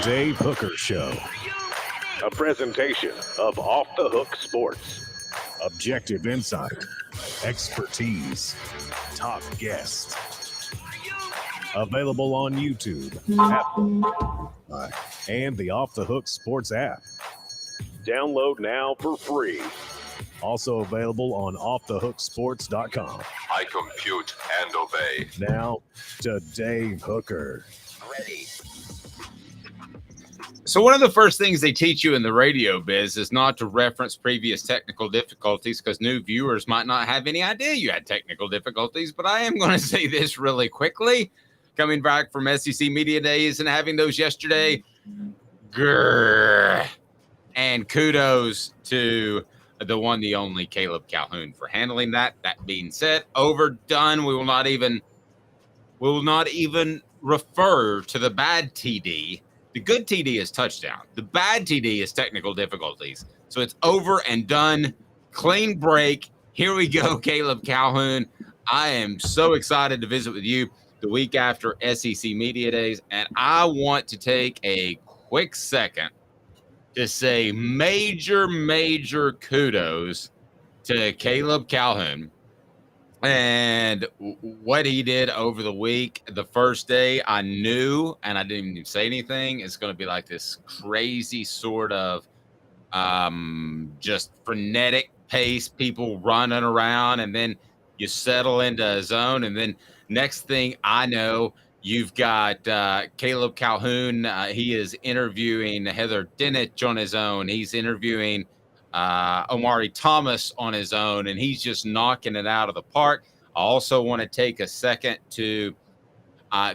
Dave Hooker Show. A presentation of Off the Hook Sports. Objective insight, expertise, top guests. Available on YouTube, Apple, and the Off the Hook Sports app. Download now for free. Also available on offthehooksports.com. I compute and obey. Now to Dave Hooker. Ready. So one of the first things they teach you in the radio biz is not to reference previous technical difficulties because new viewers might not have any idea you had technical difficulties. But I am going to say this really quickly. Coming back from SEC Media Days and having those yesterday. Grrr. And kudos to the one, the only Caleb Calhoun for handling that. That being said, overdone. We will not even refer to the bad TD. The good TD is touchdown. The bad TD is technical difficulties. So it's over and done. Clean break. Here we go, Caleb Calhoun. I am so excited to visit with you the week after SEC Media Days. And I want to take a quick second to say major kudos to Caleb Calhoun and what he did over the week. The first day I knew, and I didn't even say anything, it's going to be like this crazy sort of just frenetic pace, people running around, and then you settle into a zone. And then next thing I know, you've got Caleb Calhoun. He is interviewing Heather Dinich on his own. He's interviewing Omari Thomas on his own, and he's just knocking it out of the park. I also want to take a second to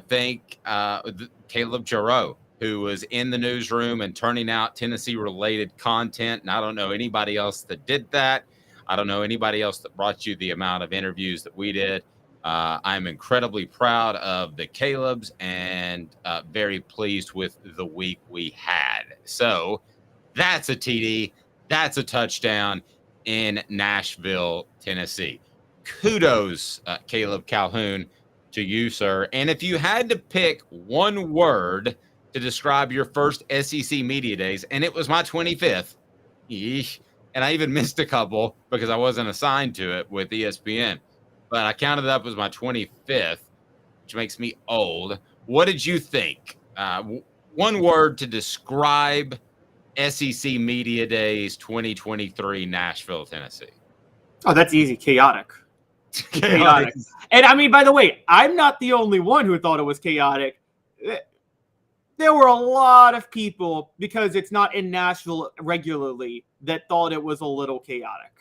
thank Caleb Jarreau, who was in the newsroom and turning out Tennessee-related content. And I don't know anybody else that did that. I don't know anybody else that brought you the amount of interviews that we did. I'm incredibly proud of the Calebs and very pleased with the week we had. So that's a TD. That's a touchdown in Nashville, Tennessee. Kudos, Caleb Calhoun, to you, sir. And if you had to pick one word to describe your first SEC Media Days, and it was my 25th, and I even missed a couple because I wasn't assigned to it with ESPN. But I counted it up as my 25th, which makes me old. What did you think? One word to describe SEC Media Days 2023 Nashville, Tennessee. Oh, that's easy. Chaotic. Chaotic. And I mean, by the way, I'm not the only one who thought it was chaotic. There were a lot of people, because it's not in Nashville regularly, that thought it was a little chaotic.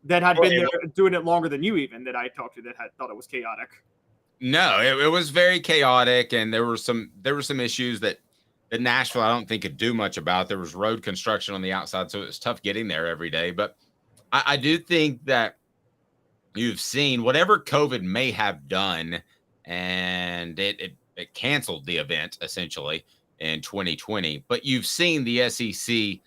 That had been there doing it longer than you even, that I talked to, that had thought it was chaotic. No, it was very chaotic, and there were some issues that Nashville I don't think could do much about. There was road construction on the outside, so it was tough getting there every day. But I do think that you've seen whatever COVID may have done, and it canceled the event essentially in 2020. But you've seen the SEC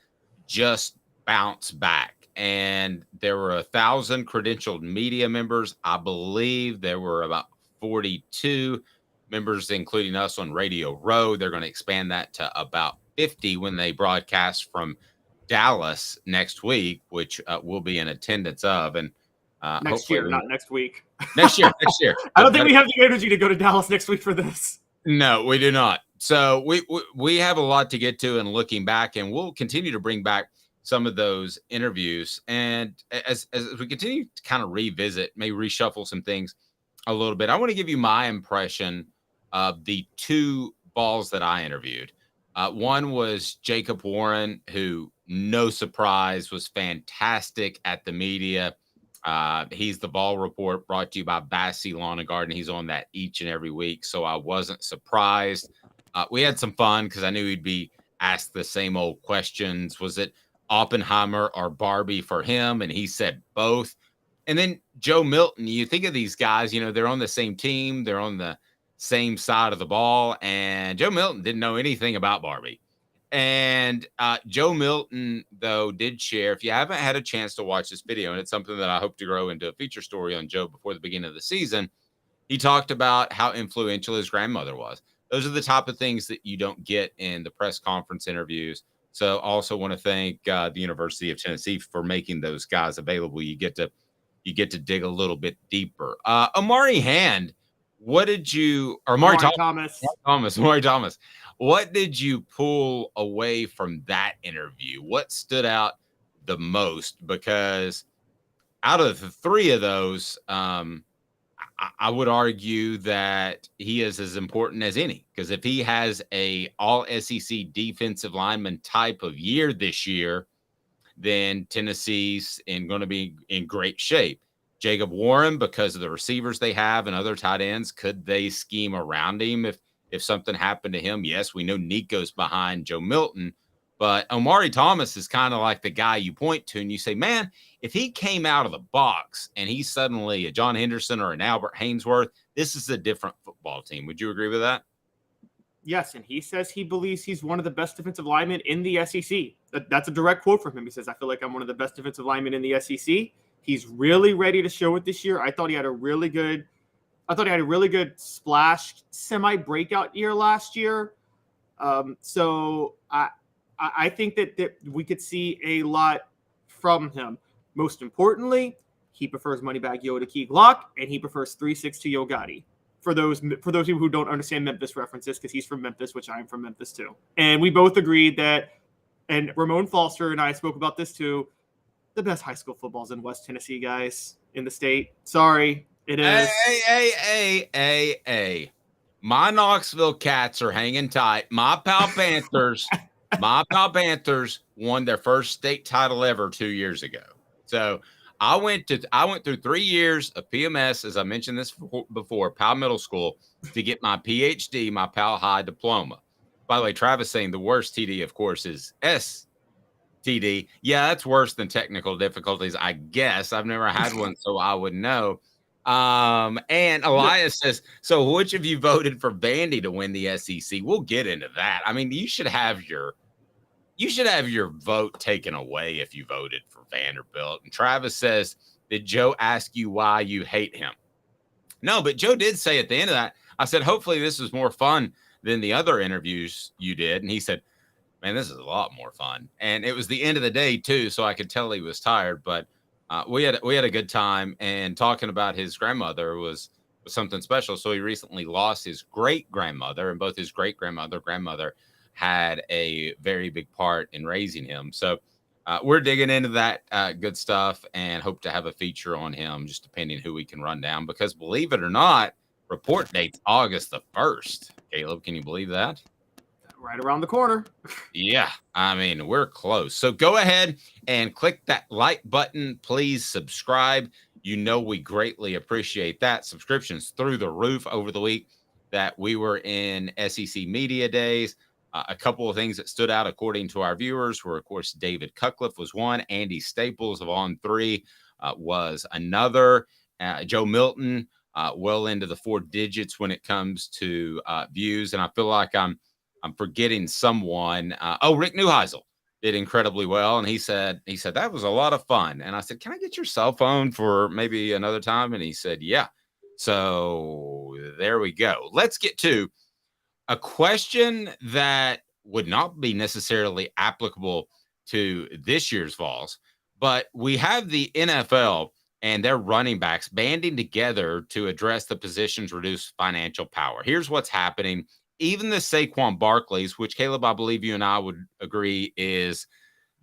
just bounce back. And there were 1,000 credentialed media members. I believe there were about 42 members, including us on Radio Row. They're going to expand that to about 50 when they broadcast from Dallas next week, which we'll be in attendance of. And next year, not next week. Next year. I don't think we have the energy to go to Dallas next week for this. No, we do not. So we have a lot to get to, and looking back, and we'll continue to bring back some of those interviews. And as we continue to kind of revisit, maybe reshuffle some things a little bit, I want to give you my impression of the two Vols that I interviewed. One was Jacob Warren, who, no surprise, was fantastic at the media. He's the Vol Report, brought to you by Bassey Lawn and Garden. He's on that each and every week, so I wasn't surprised. We had some fun because I knew he'd be asked the same old questions. Was it Oppenheimer or Barbie for him? And he said both. And then Joe Milton, you think of these guys, they're on the same team, they're on the same side of the ball, and Joe Milton didn't know anything about Barbie. And Joe Milton, though, did share, if you haven't had a chance to watch this video, and it's something that I hope to grow into a feature story on Joe before the beginning of the season, he talked about how influential his grandmother was. Those are the type of things that you don't get in the press conference interviews. So also want to thank the University of Tennessee for making those guys available. You get to dig a little bit deeper. Amari Hand, what did you or Amari Thomas? What did you pull away from that interview? What stood out the most? Because out of the three of those, I would argue that he is as important as any, because if he has a all-SEC defensive lineman type of year this year, then Tennessee's going to be in great shape. Jacob Warren, because of the receivers they have and other tight ends, could they scheme around him if something happened to him? Yes, we know Nico's behind Joe Milton, but Omari Thomas is kind of like the guy you point to and you say, man, if he came out of the box and he's suddenly a John Henderson or an Albert Haynesworth, this is a different football team. Would you agree with that? Yes, and he says he believes he's one of the best defensive linemen in the SEC. That's a direct quote from him. He says, I feel like I'm one of the best defensive linemen in the SEC. He's really ready to show it this year. I thought he had a really good splash, semi-breakout year last year. So I think that we could see a lot from him. Most importantly, he prefers Moneybag Yo to Key Glock, and he prefers 3-6 to Yo Gotti. For those people who don't understand Memphis references, because he's from Memphis, which I'm from Memphis too. And we both agreed that, and Ramon Foster and I spoke about this too, the best high school football's in West Tennessee, guys, in the state. Sorry, it is. Hey. My Knoxville Cats are hanging tight. My pal Panthers won their first state title ever 2 years ago. So I went through 3 years of PMS, as I mentioned this before, Powell Middle School, to get my PhD, my Powell High diploma. By the way, Travis saying the worst TD, of course, is STD. Yeah, that's worse than technical difficulties, I guess. I've never had one, so I would know. And Elias says, so which of you voted for Vandy to win the SEC? We'll get into that. I mean, you should have your vote taken away if you voted for Vanderbilt. And Travis says, did Joe ask you why you hate him? No, but Joe did say at the end of that, I said, hopefully this is more fun than the other interviews you did. And he said, man, this is a lot more fun. And it was the end of the day too, so I could tell he was tired, but we had a good time, and talking about his grandmother was something special. So he recently lost his great-grandmother, and both his grandmother had a very big part in raising him. So we're digging into that good stuff and hope to have a feature on him, just depending who we can run down, because believe it or not, report date's August the 1st. Caleb, can you believe that? Right around the corner. Yeah, I mean, we're close. So go ahead and click that like button. Please subscribe. You know we greatly appreciate that. Subscriptions through the roof over the week that we were in SEC Media Days. A couple of things that stood out according to our viewers were, of course, David Cutcliffe was one. Andy Staples of On 3 was another. Joe Milton, well into the 4 digits when it comes to views. And I feel like I'm forgetting someone. Rick Neuheisel did incredibly well. And he said, that was a lot of fun. And I said, can I get your cell phone for maybe another time? And he said, yeah. So there we go. Let's get to a question that would not be necessarily applicable to this year's Vols, but we have the NFL and their running backs banding together to address the position's reduced financial power. Here's what's happening. Even the Saquon Barkley's, which Caleb, I believe you and I would agree is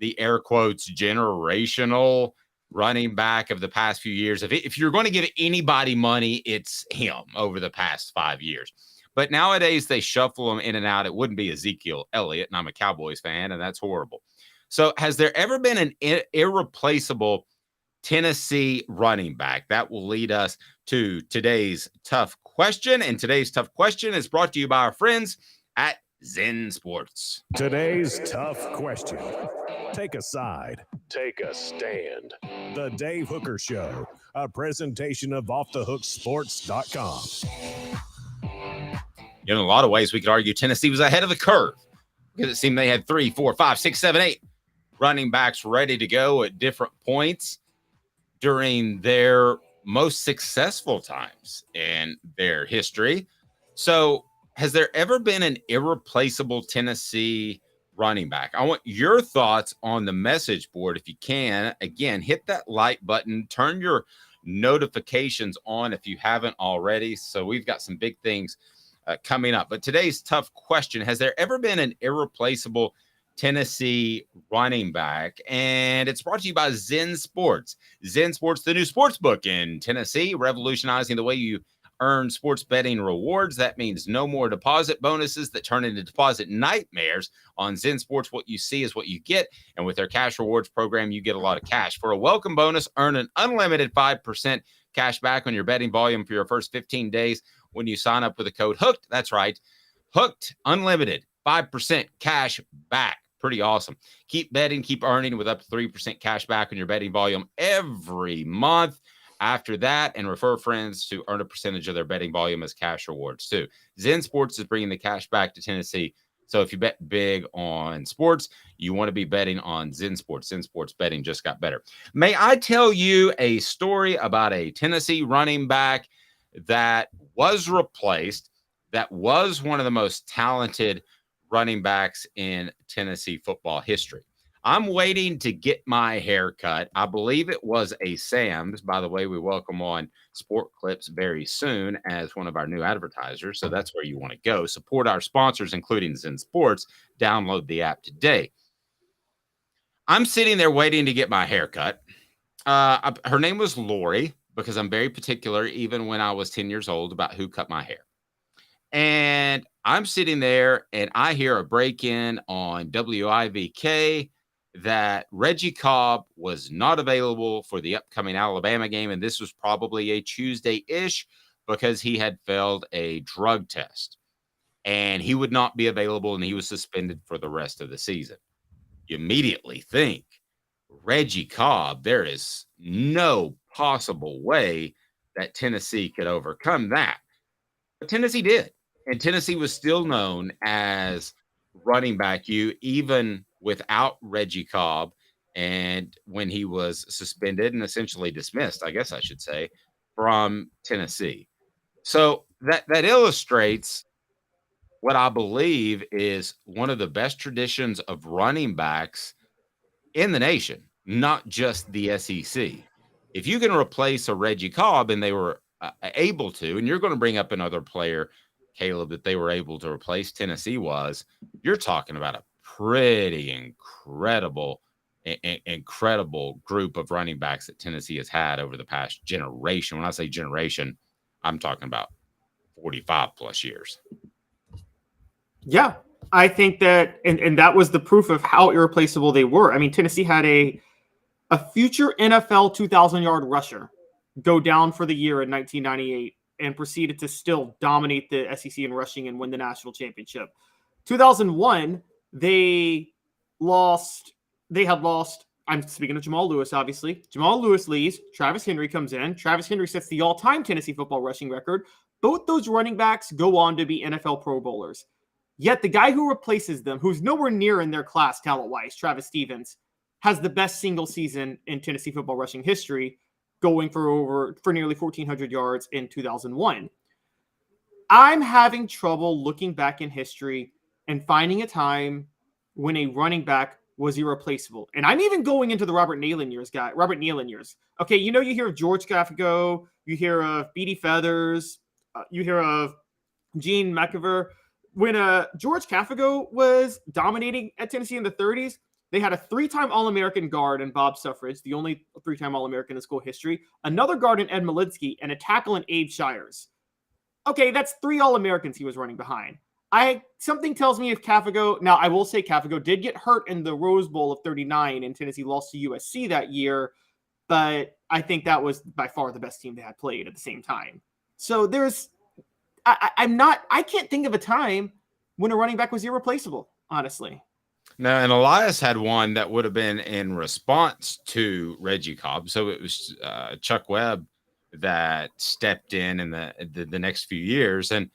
the air quotes generational running back of the past few years. If you're going to give anybody money, it's him over the past 5 years. But nowadays they shuffle him in and out. It wouldn't be Ezekiel Elliott, and I'm a Cowboys fan, and that's horrible. So has there ever been an irreplaceable Tennessee running back? That will lead us to today's tough question. And today's tough question is brought to you by our friends at Zen Sports. Today's tough question. Take a side. Take a stand. The Dave Hooker Show, a presentation of OffTheHookSports.com. In a lot of ways, we could argue Tennessee was ahead of the curve because it seemed they had 3, 4, 5, 6, 7, 8 running backs ready to go at different points during their most successful times in their history. So has there ever been an irreplaceable Tennessee running back? I want your thoughts on the message board. If you can, again, hit that like button, turn your notifications on if you haven't already. So we've got some big things coming up. But today's tough question: has there ever been an irreplaceable Tennessee running back? And it's brought to you by Zen Sports. Zen Sports, the new sports book in Tennessee, revolutionizing the way you earn sports betting rewards. That means no more deposit bonuses that turn into deposit nightmares. On Zen Sports, what you see is what you get. And with their cash rewards program, you get a lot of cash. For a welcome bonus, earn an unlimited 5% cash back on your betting volume for your first 15 days when you sign up with the code HOOKED. That's right. HOOKED, unlimited, 5% cash back. Pretty awesome. Keep betting, keep earning with up to 3% cash back on your betting volume every month. After that, and refer friends to earn a percentage of their betting volume as cash rewards too. Zen Sports is bringing the cash back to Tennessee. So if you bet big on sports, you want to be betting on Zen Sports. Zen Sports betting just got better. May I tell you a story about a Tennessee running back that was replaced, that was one of the most talented running backs in Tennessee football history? I'm waiting to get my hair cut. I believe it was a Sam's. By the way, we welcome on Sport Clips very soon as one of our new advertisers. So that's where you want to go. Support our sponsors, including Zen Sports. Download the app today. I'm sitting there waiting to get my hair cut. Her name was Lori, because I'm very particular, even when I was 10 years old, about who cut my hair. And I'm sitting there and I hear a break-in on WIVK that Reggie Cobb was not available for the upcoming Alabama game. And this was probably a Tuesday-ish, because he had failed a drug test and he would not be available, and he was suspended for the rest of the season. You immediately think, Reggie Cobb, there is no possible way that Tennessee could overcome that. But Tennessee did. And Tennessee was still known as running back U, even without Reggie Cobb, and when he was suspended and essentially dismissed, I guess I should say, from Tennessee. So that illustrates what I believe is one of the best traditions of running backs in the nation, not just the SEC. If you can replace a Reggie Cobb, and they were able to, and you're going to bring up another player, Caleb, that they were able to replace, Tennessee was, you're talking about a pretty incredible group of running backs that Tennessee has had over the past generation. When I say generation, I'm talking about 45 plus years. Yeah, I think that, and that was the proof of how irreplaceable they were. I mean, Tennessee had a future NFL 2,000-yard rusher go down for the year in 1998 and proceeded to still dominate the SEC in rushing and win the national championship. 2001, they had lost, I'm speaking of Jamal Lewis, obviously. Jamal Lewis leaves. Travis Henry comes in. Travis Henry sets the all-time Tennessee football rushing record. Both those running backs go on to be NFL Pro Bowlers. Yet the guy who replaces them, who's nowhere near in their class talent-wise, Travis Stevens, has the best single season in Tennessee football rushing history, going for nearly 1,400 yards in 2001. I'm having trouble looking back in history and finding a time when a running back was irreplaceable. And I'm even going into the Robert Nealon years. Okay, you hear of George Cafago, you hear of Beatty Feathers, you hear of Gene McIver. When George Cafago was dominating at Tennessee in the 30s, they had a 3-time All-American guard in Bob Suffridge, the only 3-time All-American in school history, another guard in Ed Malinsky, and a tackle in Abe Shires. Okay, that's 3 All-Americans he was running behind. Something tells me if Cafago, now I will say Cafago did get hurt in the Rose Bowl of 39 and Tennessee lost to USC that year, but I think that was by far the best team they had played at the same time. So I can't think of a time when a running back was irreplaceable, honestly. No, and Elias had one that would have been in response to Reggie Cobb. So it was Chuck Webb that stepped in the next few years. And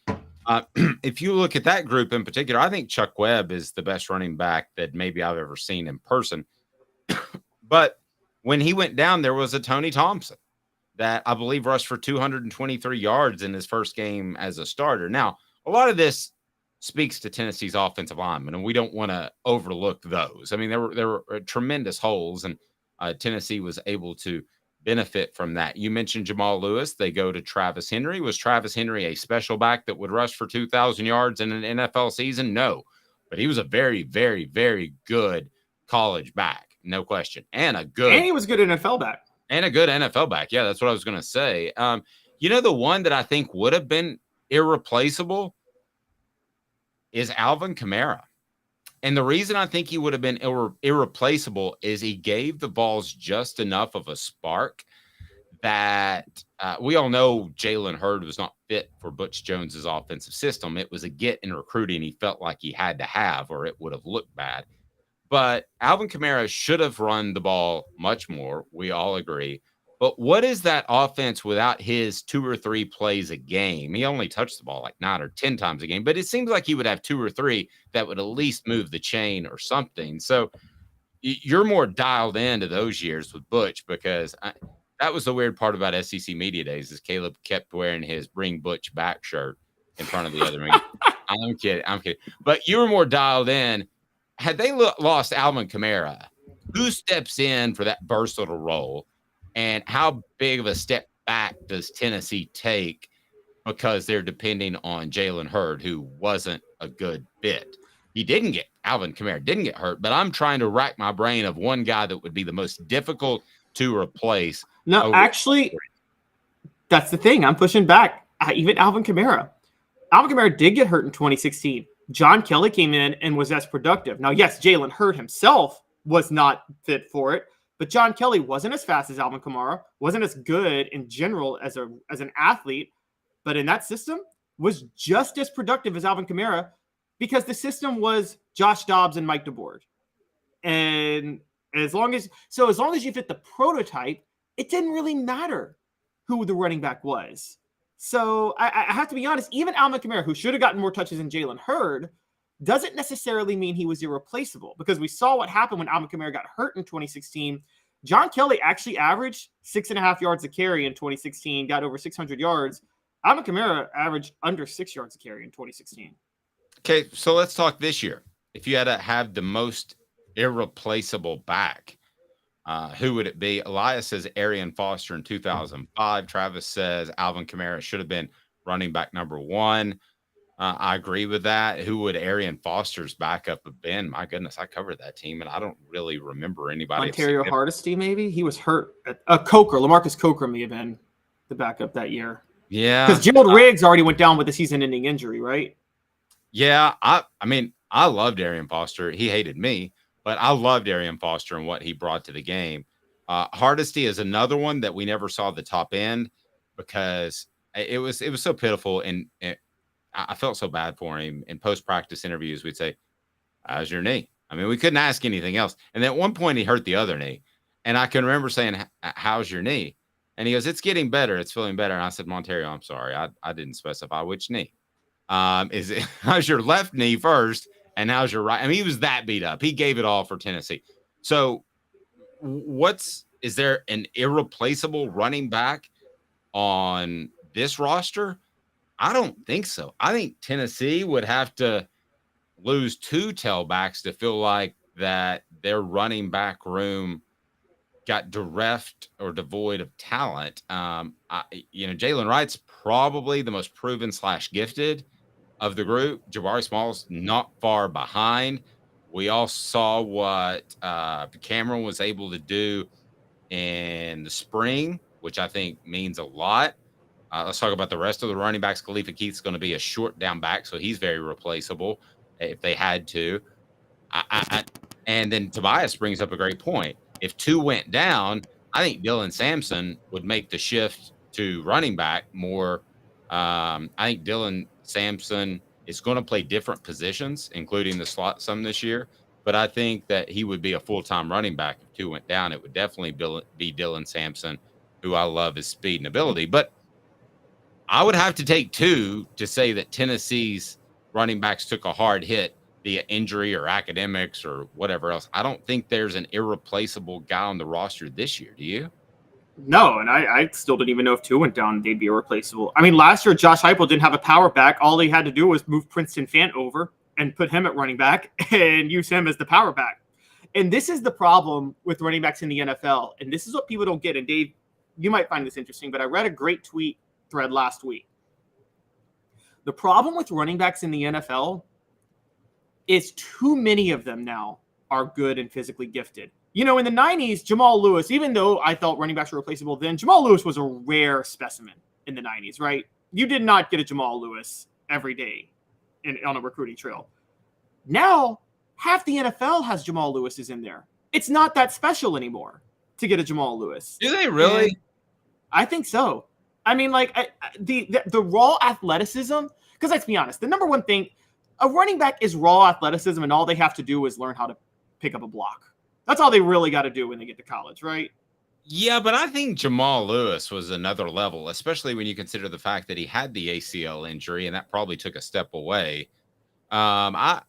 if you look at that group in particular, I think Chuck Webb is the best running back that maybe I've ever seen in person. But when he went down, there was a Tony Thompson that I believe rushed for 223 yards in his first game as a starter. Now, a lot of this speaks to Tennessee's offensive linemen, and we don't want to overlook those. I mean, there were tremendous holes, and Tennessee was able to benefit from that. You mentioned Jamal Lewis. They go to Travis Henry. Was Travis Henry a special back that would rush for 2,000 yards in an NFL season? No, but he was a very, very, very good college back, no question, and he was good NFL back. And a good NFL back. Yeah, that's what I was going to say. The one that I think would have been irreplaceable is Alvin Kamara. And the reason I think he would have been irreplaceable is he gave the Vols just enough of a spark that we all know Jalen Hurd was not fit for Butch Jones's offensive system. It was a get in recruiting he felt like he had to have, or it would have looked bad. But Alvin Kamara should have run the ball much more. We all agree. But what is that offense without his 2 or 3 plays a game? He only touched the ball like 9 or 10 times a game, but it seems like he would have 2 or 3 that would at least move the chain or something. So you're more dialed into those years with Butch, because that was the weird part about SEC Media Days is Caleb kept wearing his Bring Butch Back shirt in front of the other. I'm kidding. But you were more dialed in. Had they lost Alvin Kamara, who steps in for that versatile role? And how big of a step back does Tennessee take because they're depending on Jalen Hurd, who wasn't a good fit? Alvin Kamara didn't get hurt, but I'm trying to rack my brain of one guy that would be the most difficult to replace. No, actually, that's the thing. I'm pushing back. Even Alvin Kamara. Alvin Kamara did get hurt in 2016. John Kelly came in and was as productive. Now, yes, Jalen Hurd himself was not fit for it, but John Kelly wasn't as fast as Alvin Kamara, wasn't as good in general as an athlete, but in that system was just as productive as Alvin Kamara, because the system was Josh Dobbs and Mike DeBoer. And as long as you fit the prototype, it didn't really matter who the running back was. So I have to be honest, even Alvin Kamara, who should have gotten more touches than Jalen Hurd, doesn't necessarily mean he was irreplaceable, because we saw what happened when Alvin Kamara got hurt in 2016. John Kelly actually averaged 6.5 yards a carry in 2016, got over 600 yards. Alvin Kamara averaged under 6 yards a carry in 2016. Okay, so let's talk this year. If you had to have the most irreplaceable back, who would it be? Elias says Arian Foster in 2005. Travis says Alvin Kamara should have been running back number 1. I agree with that. Who would Arian Foster's backup have been? My goodness, I covered that team, and I don't really remember anybody. Ontario Hardesty, maybe? He was hurt. Coker, Lamarcus Coker may have been the backup that year. Yeah. Because Gerald Riggs already went down with a season-ending injury, right? Yeah. I mean, I loved Arian Foster. He hated me, but I loved Arian Foster and what he brought to the game. Hardesty is another one that we never saw the top end, because it was so pitiful, and I felt so bad for him. In post-practice interviews, we'd say, "How's your knee?" I mean, we couldn't ask anything else. And then at one point, he hurt the other knee. And I can remember saying, "How's your knee?" And he goes, "It's getting better. It's feeling better." And I said, "Montario, I'm sorry. I didn't specify which knee. How's your left knee first? And how's your right?" I mean, he was that beat up. He gave it all for Tennessee. So is there an irreplaceable running back on this roster? I don't think so. I think Tennessee would have to lose 2 tailbacks to feel like that their running back room got bereft or devoid of talent. Jalen Wright's probably the most proven / gifted of the group. Jabari Small's not far behind. We all saw what Cameron was able to do in the spring, which I think means a lot. Let's talk about the rest of the running backs. Khalifa Keith's going to be a short down back, so he's very replaceable if they had to. And then Tobias brings up a great point. If 2 went down, I think Dylan Sampson would make the shift to running back more. I think Dylan Sampson is going to play different positions, including the slot some this year. But I think that he would be a full-time running back. If 2 went down, it would definitely be Dylan Sampson, who I love his speed and ability. But I would have to take 2 to say that Tennessee's running backs took a hard hit via injury or academics or whatever else. I don't think there's an irreplaceable guy on the roster this year. Do you? No, and I still didn't even know if two went down, they'd be irreplaceable. I mean, last year, Josh Heupel didn't have a power back. All he had to do was move Princeton Fant over and put him at running back and use him as the power back. And this is the problem with running backs in the NFL. And this is what people don't get. And Dave, you might find this interesting, but I read a great tweet thread last week. The problem with running backs in the NFL is too many of them now are good and physically gifted. You know, in the 90s, Jamal Lewis, even though I thought running backs were replaceable then, Jamal Lewis was a rare specimen in the 90s, right? You did not get a Jamal Lewis every day on a recruiting trail. Now, half the NFL has Jamal Lewis's in there. It's not that special anymore to get a Jamal Lewis. Do they really? And I think so. I mean, like, the raw athleticism, because let's be honest, the number one thing, a running back is raw athleticism, and all they have to do is learn how to pick up a block. That's all they really got to do when they get to college, right? Yeah, but I think Jamal Lewis was another level, especially when you consider the fact that he had the ACL injury, and that probably took a step away. I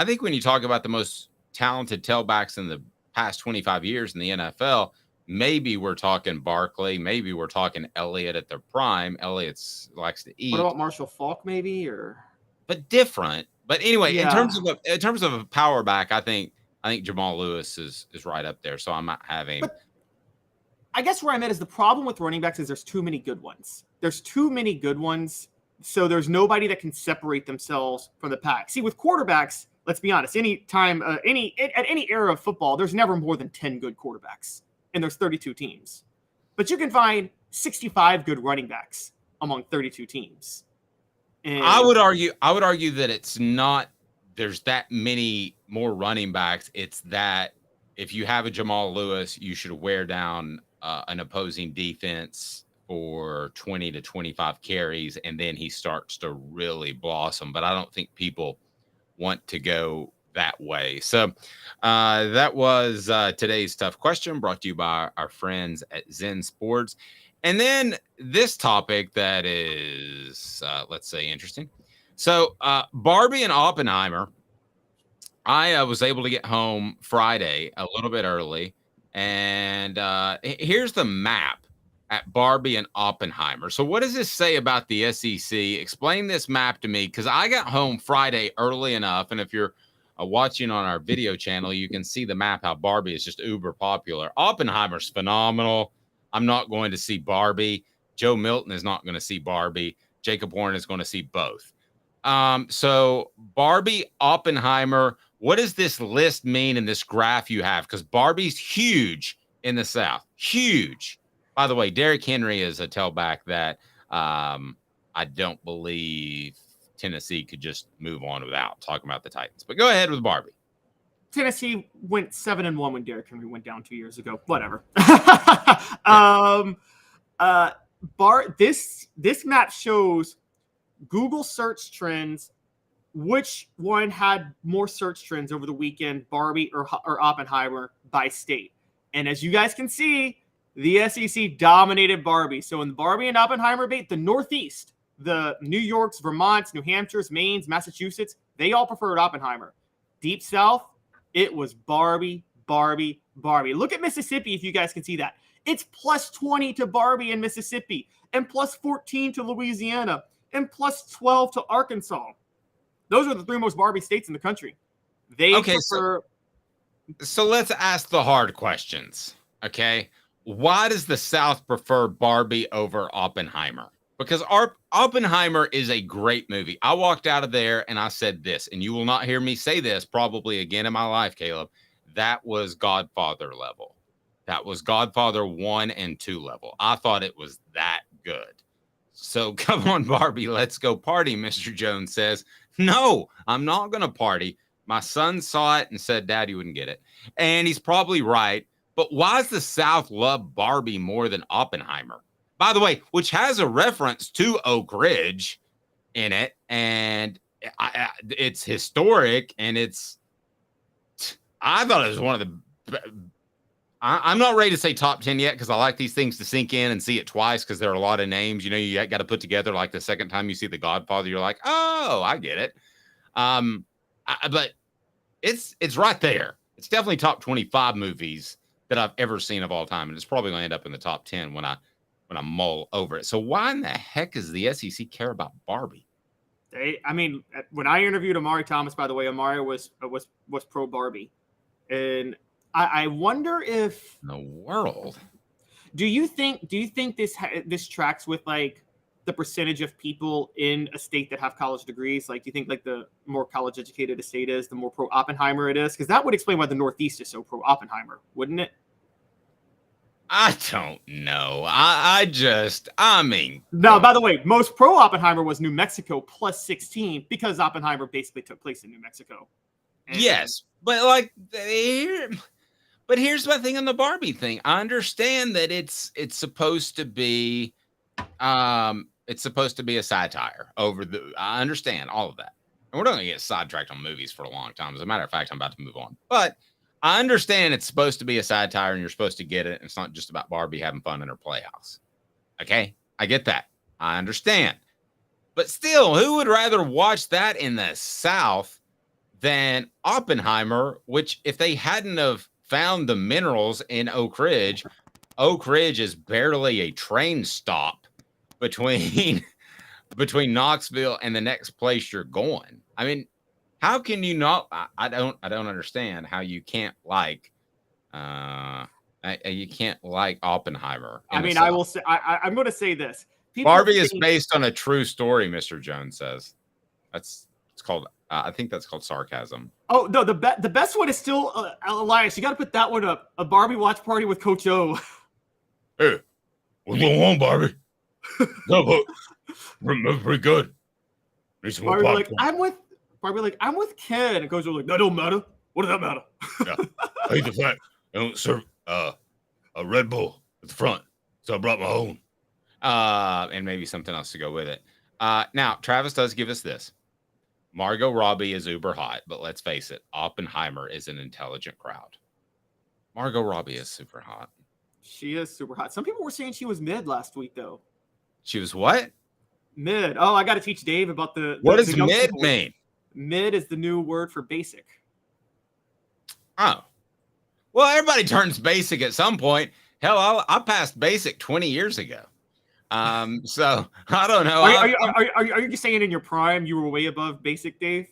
think when you talk about the most talented tailbacks in the past 25 years in the NFL, maybe we're talking Barkley, maybe we're talking Elliott at their prime. Elliott likes to eat. What about Marshall Faulk, maybe, but different. But anyway, Yeah. in terms of a power back, I think Jamal Lewis is right up there. So I'm not having. But I guess where I'm at is the problem with running backs is there's too many good ones. There's too many good ones, so there's nobody that can separate themselves from the pack. See, with quarterbacks, let's be honest. At any era of football, there's never more than 10 good quarterbacks, and there's 32 teams. But you can find 65 good running backs among 32 teams. And I would argue that it's not there's that many more running backs. It's that if you have a Jamal Lewis, you should wear down an opposing defense for 20 to 25 carries, and then he starts to really blossom. But I don't think people want to go that way. So that was today's tough question, brought to you by our friends at Zen Sports. And then this topic that is, let's say, interesting. So Barbie and Oppenheimer, I was able to get home Friday a little bit early. And here's the map at Barbie and Oppenheimer. So what does this say about the SEC? Explain this map to me, because I got home Friday early enough. And if you're watching on our video channel, you can see the map, how Barbie is just uber popular. Oppenheimer's phenomenal. I'm not going to see Barbie. Joe Milton is not going to see Barbie. Jacob Horn is going to see both. So Barbie, Oppenheimer, what does this list mean in this graph you have? Because Barbie's huge in the South. Huge. By the way, Derrick Henry is a tailback that I don't believe Tennessee could just move on without talking about the Titans. But go ahead with Barbie. Tennessee went 7-1 when Derrick Henry went down 2 years ago. Whatever. This map shows Google search trends. Which one had more search trends over the weekend, Barbie or Oppenheimer by state? And as you guys can see, the SEC dominated Barbie. So in the Barbie and Oppenheimer debate, the Northeast, the New Yorks, Vermonts, New Hampshires, Maines, Massachusetts, they all preferred Oppenheimer. Deep South, it was Barbie, Barbie, Barbie. Look at Mississippi if you guys can see that. It's plus 20 to Barbie in Mississippi, and plus 14 to Louisiana, and plus 12 to Arkansas. Those are the three most Barbie states in the country. They prefer. So let's ask the hard questions, okay? Why does the South prefer Barbie over Oppenheimer? Because Oppenheimer is a great movie. I walked out of there and I said this, and you will not hear me say this probably again in my life, Caleb. That was Godfather level. That was Godfather 1 and 2 level. I thought it was that good. So come on, Barbie, let's go party, Mr. Jones says. No, I'm not going to party. My son saw it and said, Dad, you wouldn't get it. And he's probably right. But why does the South love Barbie more than Oppenheimer? By the way, which has a reference to Oak Ridge in it. And it's historic. And I thought it was one of the, I'm not ready to say top 10 yet, because I like these things to sink in and see it twice, because there are a lot of names, you got to put together. Like the second time you see The Godfather, you're like, oh, I get it. But it's right there. It's definitely top 25 movies that I've ever seen of all time, and it's probably going to end up in the top 10 when I mull over it. So why in the heck does the SEC care about Barbie? When I interviewed Amari Thomas, by the way, Amari was pro Barbie, and I wonder if in the world. Do you think this tracks with like the percentage of people in a state that have college degrees? Like, do you think like the more college educated a state is, the more pro Oppenheimer it is? Because that would explain why the Northeast is so pro Oppenheimer, wouldn't it? I don't know. No, by the way, most pro Oppenheimer was New Mexico plus 16 because Oppenheimer basically took place in New Mexico. Yes, but here's my thing on the Barbie thing. I understand that it's supposed to be a satire over I understand all of that. And we're not going to get sidetracked on movies for a long time. As a matter of fact, I'm about to move on. But I understand it's supposed to be a satire and you're supposed to get it. It's not just about Barbie having fun in her playhouse. Okay? I get that. I understand. But still, who would rather watch that in the South than Oppenheimer, which if they hadn't have found the minerals in Oak Ridge is barely a train stop between Knoxville and the next place you're going. I mean, how can you not? I don't understand how you can't like Oppenheimer. I mean, I will say I'm going to say this. Barbie is based on a true story, Mr. Jones says. It's called. I think that's called sarcasm. Oh no, the best one is still Elias. You got to put that one up. A Barbie watch party with Coach O. Hey, what's going on, Barbie? No, but pretty good. Barbie like I'm with Ken. And Coach O like, that don't matter. What does that matter? Yeah, I hate the fact they don't serve a Red Bull at the front, so I brought my own. And maybe something else to go with it. Now Travis does give us this. Margot Robbie is uber hot, but let's face it, Oppenheimer is an intelligent crowd. Margot Robbie is super hot. She is super hot. Some people were saying she was mid last week, though. She was what? Mid. Oh, I got to teach Dave about What does mid mean? Mid is the new word for basic. Oh. Well, everybody turns basic at some point. Hell, I passed basic 20 years ago. So I don't know. Are you saying in your prime you were way above basic, Dave?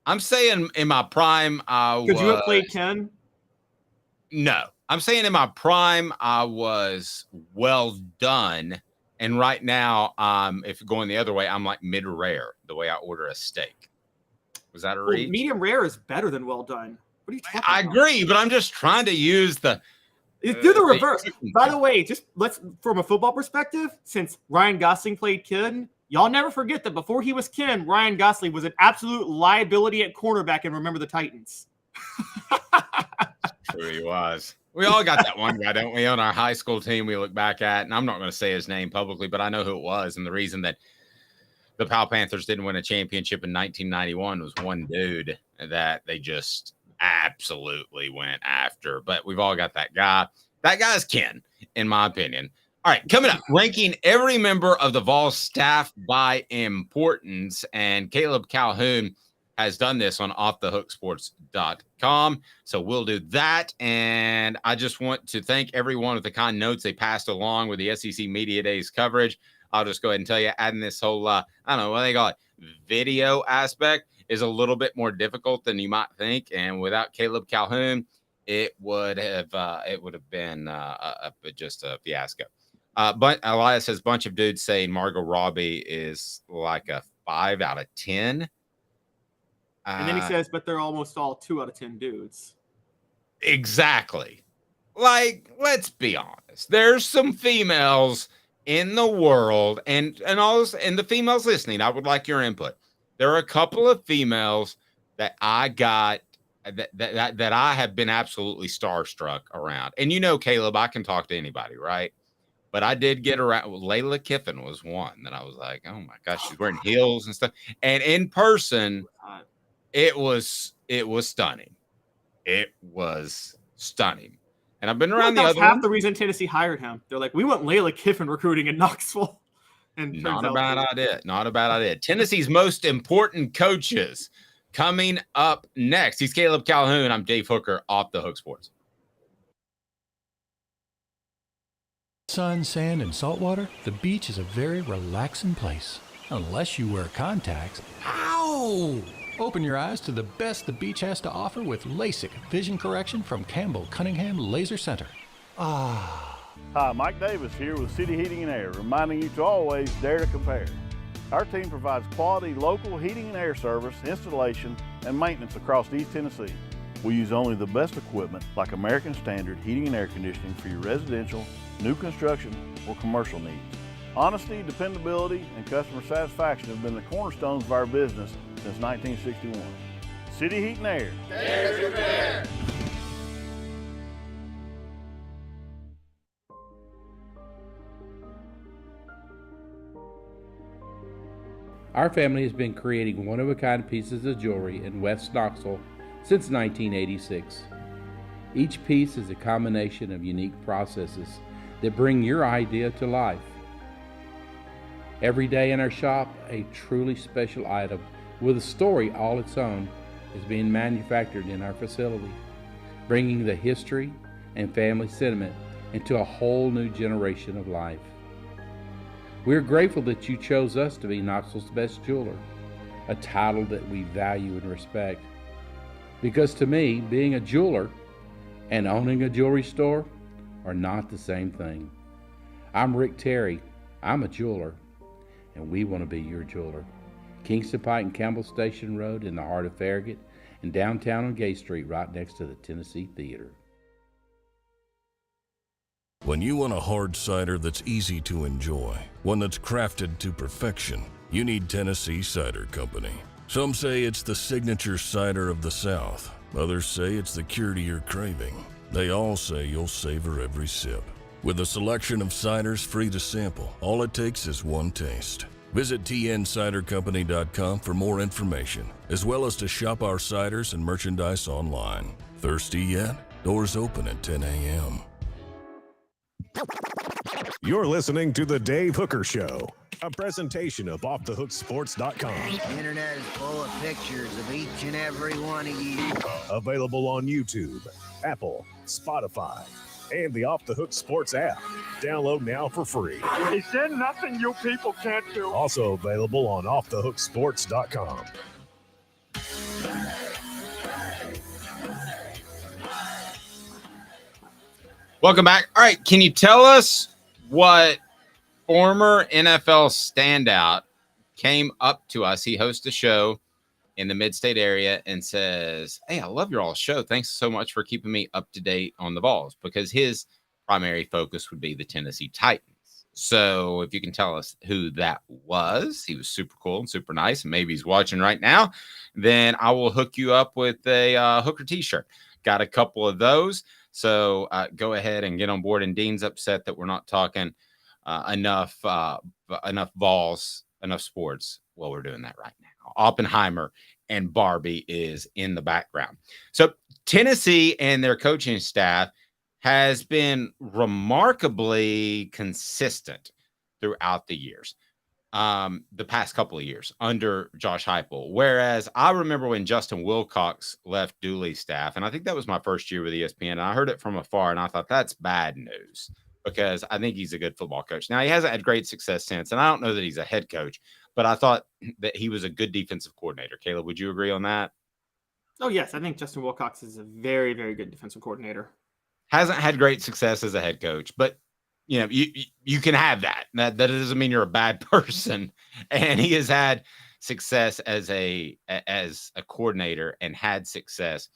I'm saying in my prime Could you have played Ken? No. I'm saying in my prime I was well done. And right now, if going the other way, I'm like mid rare, the way I order a steak. Was that a reach? Medium rare is better than well done. What are you talking about? I agree, but I'm just trying to use the do the reverse. By the way, just from a football perspective, since Ryan Gosling played Ken, y'all never forget that before he was Ken, Ryan Gosling was an absolute liability at cornerback and Remember the Titans. True he was. We all got that one guy, don't we, on our high school team we look back at, and I'm not going to say his name publicly, but I know who it was, and the reason that the Powell Panthers didn't win a championship in 1991 was one dude that they just absolutely went after. But we've all got that guy. That guy's Ken, in my opinion. All right, coming up, ranking every member of the Vols staff by importance, and Caleb Calhoun has done this on offthehooksports.com. So we'll do that. And I just want to thank everyone with the kind notes they passed along with the SEC Media Days coverage. I'll just go ahead and tell you, adding this whole, I don't know what they call it, video aspect is a little bit more difficult than you might think. And without Caleb Calhoun, it would have been just a fiasco. But Elias says, bunch of dudes saying Margot Robbie is like a 5 out of 10. And then he says, but they're almost all 2 out of 10 dudes. Exactly. Like, let's be honest. There's some females in the world, and the females listening, I would like your input. There are a couple of females that I got that I have been absolutely starstruck around. And you know, Caleb, I can talk to anybody, right? But I did get around. Layla Kiffin was one that I was like, oh my gosh, she's wearing heels and stuff. And in person, it was stunning. It was stunning. And I've been around the other half the reason Tennessee hired him. They're like, we want Layla Kiffin recruiting in Knoxville. And not a bad idea. Not a bad idea. Tennessee's most important coaches coming up next. He's Caleb Calhoun. I'm Dave Hooker, Off the Hook Sports. Sun, sand, and salt water, the beach is a very relaxing place. Unless you wear contacts. Ow! Open your eyes to the best the beach has to offer with LASIK vision correction from Campbell Cunningham Laser Center. Ah. Hi, Mike Davis here with City Heating and Air, reminding you to always dare to compare. Our team provides quality local heating and air service, installation, and maintenance across East Tennessee. We use only the best equipment like American Standard heating and air conditioning for your residential, new construction, or commercial needs. Honesty, dependability, and customer satisfaction have been the cornerstones of our business since 1961. City Heat and Air. Dare to compare. Our family has been creating one-of-a-kind pieces of jewelry in West Knoxville since 1986. Each piece is a combination of unique processes that bring your idea to life. Every day in our shop, a truly special item with a story all its own is being manufactured in our facility, bringing the history and family sentiment into a whole new generation of life. We're grateful that you chose us to be Knoxville's best jeweler, a title that we value and respect. Because to me, being a jeweler and owning a jewelry store are not the same thing. I'm Rick Terry. I'm a jeweler, and we want to be your jeweler. Kingston Pike and Campbell Station Road in the heart of Farragut, and downtown on Gay Street right next to the Tennessee Theater. When you want a hard cider that's easy to enjoy, one that's crafted to perfection, you need Tennessee Cider Company. Some say it's the signature cider of the South. Others say it's the cure to your craving. They all say you'll savor every sip. With a selection of ciders free to sample, all it takes is one taste. Visit tncidercompany.com for more information, as well as to shop our ciders and merchandise online. Thirsty yet? Doors open at 10 a.m. You're listening to The Dave Hooker Show, a presentation of OffTheHookSports.com. The internet is full of pictures of each and every one of you. Available on YouTube, Apple, Spotify, and the Off the Hook Sports app. Download now for free. Is there nothing you people can't do? Also available on OffTheHookSports.com. Welcome back. All right, can you tell us what former NFL standout came up to us? He hosts a show in the mid-state area and says, "Hey, I love your all show. Thanks so much for keeping me up to date on the Vols," because his primary focus would be the Tennessee Titans. So if you can tell us who that was, he was super cool and super nice, and maybe he's watching right now, then I will hook you up with a Hooker t-shirt. Got a couple of those. So go ahead and get on board. And Dean's upset that we're not talking enough Vols, enough sports. Well, we're doing that right now. Oppenheimer and Barbie is in the background. So Tennessee and their coaching staff has been remarkably consistent throughout the years. The past couple of years under Josh Heupel. Whereas I remember when Justin Wilcox left Dooley's staff, and I think that was my first year with ESPN, and I heard it from afar, and I thought that's bad news because I think he's a good football coach. Now, he hasn't had great success since, and I don't know that he's a head coach, but I thought that he was a good defensive coordinator. Caleb, would you agree on that? Oh, yes. I think Justin Wilcox is a very, very good defensive coordinator. Hasn't had great success as a head coach, but you know, you can have that. That doesn't mean you're a bad person. And he has had success as a coordinator and had success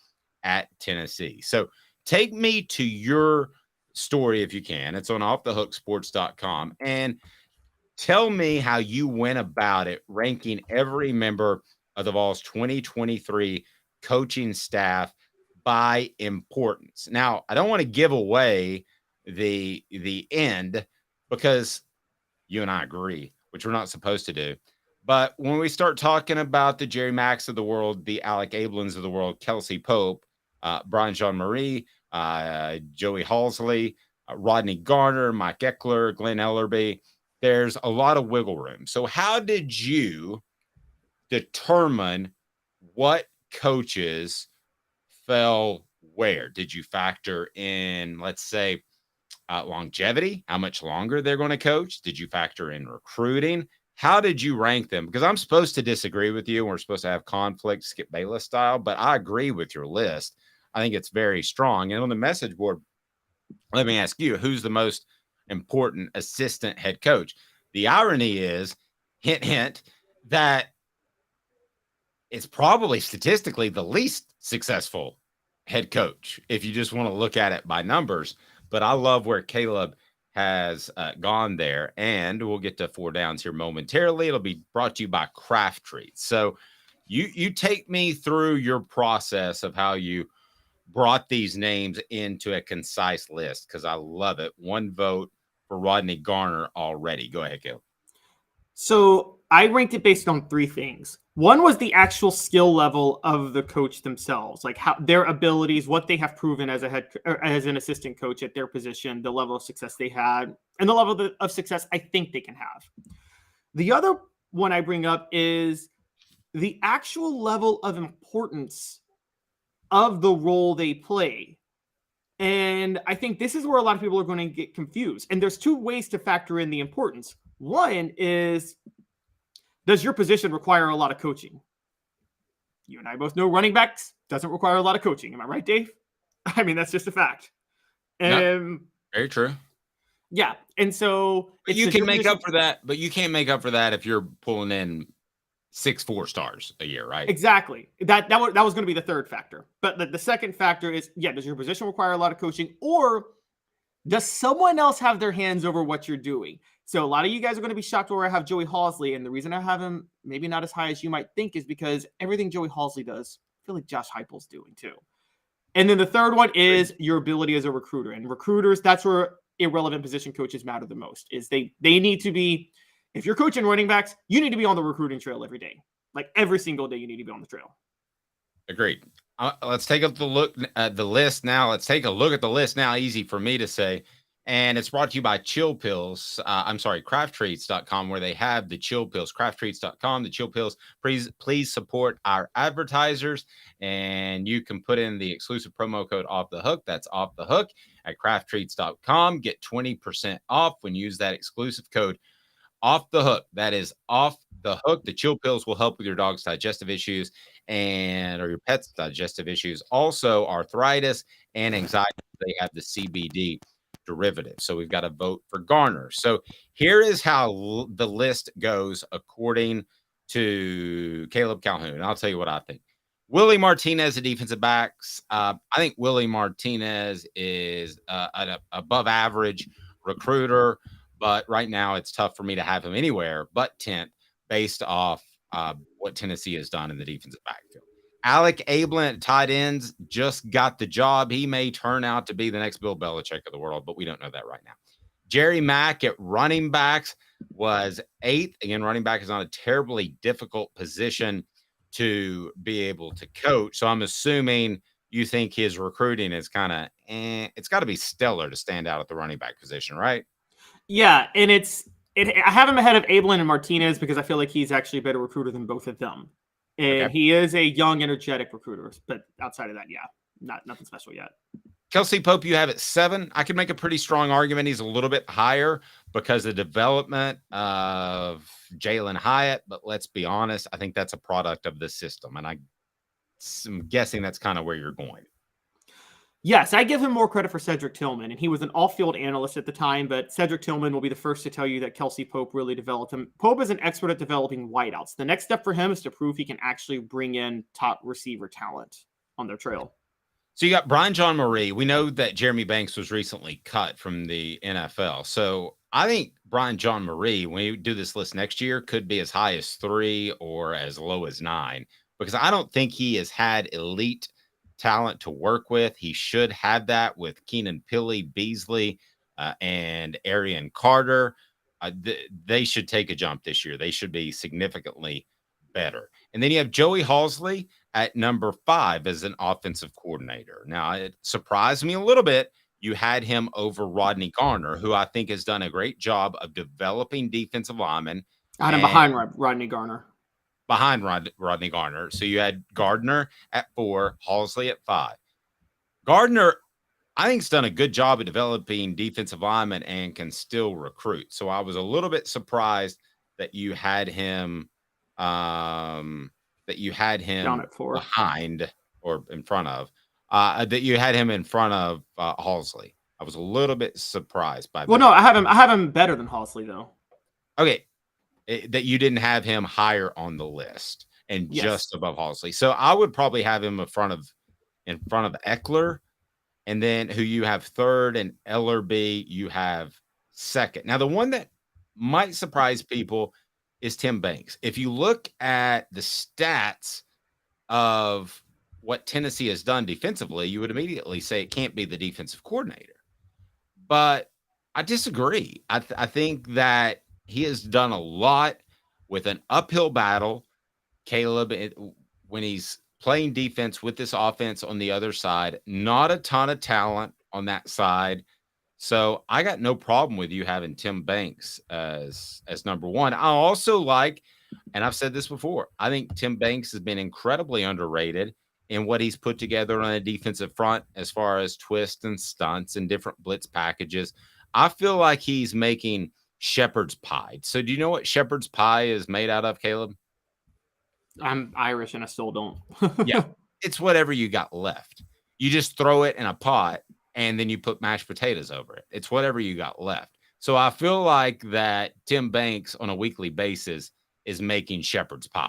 at Tennessee. So take me to your story if you can. It's on offthehooksports.com, and tell me how you went about it, ranking every member of the Vols 2023 coaching staff by importance. Now, I don't want to give away the end because you and I agree, which we're not supposed to do. But when we start talking about the Jerry Macks of the world, the Alec Ablins of the world, Kelsey Pope, Brian Jean-Marie, Joey Halsley, Rodney Garner, Mike Eckler, Glenn Ellerby, there's a lot of wiggle room. So how did you determine what coaches fell where? Did you factor in, let's say, longevity, how much longer they're going to coach? Did you factor in recruiting? How did you rank them? Because I'm supposed to disagree with you. We're supposed to have conflict, Skip Bayless style, but I agree with your list. I think it's very strong. And on the message board, let me ask you, who's the most important assistant head coach? The irony is, hint, hint, that it's probably statistically the least successful head coach if you just want to look at it by numbers. But I love where Caleb has gone there, and we'll get to 4 downs here momentarily. It'll be brought to you by Craft Treats. So you take me through your process of how you brought these names into a concise list, because I love it. 1 vote for Rodney Garner already. Go ahead, Caleb. So I ranked it based on 3 things. One was the actual skill level of the coach themselves, like how their abilities, what they have proven as as an assistant coach at their position, the level of success they had, and the level of success I think they can have. The other one I bring up is the actual level of importance of the role they play. And I think this is where a lot of people are going to get confused. And there's 2 ways to factor in the importance. One is, does your position require a lot of coaching? You and I both know running backs doesn't require a lot of coaching. Am I right, Dave? I mean, that's just a fact. No, very true. Yeah. And so you can make up for that, but you can't make up for that if you're pulling in 6 4-stars a year, right? Exactly. That was going to be the third factor. But the second factor is, does your position require a lot of coaching, or does someone else have their hands over what you're doing? So a lot of you guys are going to be shocked where I have Joey Halsley, and the reason I have him maybe not as high as you might think is because everything Joey Halsley does, I feel like Josh Heupel's doing too. And then the third one is your ability as a recruiter. And recruiters, that's where irrelevant position coaches matter the most. Is they need to be, if you're coaching running backs, you need to be on the recruiting trail every day. Like every single day, you need to be on the trail. Agreed. Let's take the list now. Let's take a look at the list now. Easy for me to say. And it's brought to you by Chill Pills. CraftTreats.com, where they have the Chill Pills. CraftTreats.com, the Chill Pills. Please support our advertisers. And you can put in the exclusive promo code Off the Hook. That's Off the Hook at CraftTreats.com. Get 20% off when you use that exclusive code Off the Hook. That is Off the Hook. The Chill Pills will help with your dog's digestive issues or your pet's digestive issues. Also, arthritis and anxiety. They have the CBD derivative. So we've got a vote for Garner. So here is how the list goes according to Caleb Calhoun. I'll tell you what I think. Willie Martinez, the defensive backs. I think Willie Martinez is an above average recruiter, but right now it's tough for me to have him anywhere but 10th based off what Tennessee has done in the defensive backfield. Alec Ablin at tight ends just got the job. He may turn out to be the next Bill Belichick of the world, but we don't know that right now. Jerry Mack at running backs was 8th. Again, running back is not a terribly difficult position to be able to coach. So I'm assuming you think his recruiting is kind of, it's got to be stellar to stand out at the running back position, right? Yeah, and I have him ahead of Ablin and Martinez because I feel like he's actually a better recruiter than both of them. And he is a young, energetic recruiter. But outside of that, nothing special yet. Kelsey Pope, you have at 7. I could make a pretty strong argument he's a little bit higher because of the development of Jalen Hyatt. But let's be honest, I think that's a product of the system. And I'm guessing that's kind of where you're going. Yes, I give him more credit for Cedric Tillman, and he was an all-field analyst at the time, but Cedric Tillman will be the first to tell you that Kelsey Pope really developed him. Pope is an expert at developing wideouts. The next step for him is to prove he can actually bring in top receiver talent on their trail. So you got Brian John Marie. We know that Jeremy Banks was recently cut from the NFL. So I think Brian John Marie, when you do this list next year, could be as high as 3 or as low as 9, because I don't think he has had elite talent to work with. He should have that with Keenan Pilley, Beasley, and Arian Carter. They should take a jump this year. They should be significantly better. And then you have Joey Halsley at number 5 as an offensive coordinator. Now, it surprised me a little bit. You had him over Rodney Garner, who I think has done a great job of developing defensive linemen. I had him behind Rodney Garner. Behind Rodney Garner. So you had Gardner at 4, Halsley at 5. Gardner, I think he's done a good job of developing defensive linemen and can still recruit. So I was a little bit surprised that you had him down at 4 behind or in front of that you had him in front of Halsley. I was a little bit surprised by that. Well, no, I have him better than Halsley though. Okay. That you didn't have him higher on the list and just above Halsley. So I would probably have him in front of Eckler, and then who you have third, and Ellerby you have second. Now, the one that might surprise people is Tim Banks. If you look at the stats of what Tennessee has done defensively, you would immediately say it can't be the defensive coordinator. But I disagree. I think that he has done a lot with an uphill battle. Caleb, when he's playing defense with this offense on the other side, not a ton of talent on that side. So I got no problem with you having Tim Banks as number one. I also like, and I've said this before, I think Tim Banks has been incredibly underrated in what he's put together on a defensive front as far as twists and stunts and different blitz packages. I feel like he's making shepherd's pie. So do you know what shepherd's pie is made out of, Caleb? I'm Irish and I still don't. Yeah, it's whatever you got left. You just throw it in a pot and then you put mashed potatoes over it. It's whatever you got left. So I feel like that Tim Banks on a weekly basis is making shepherd's pie.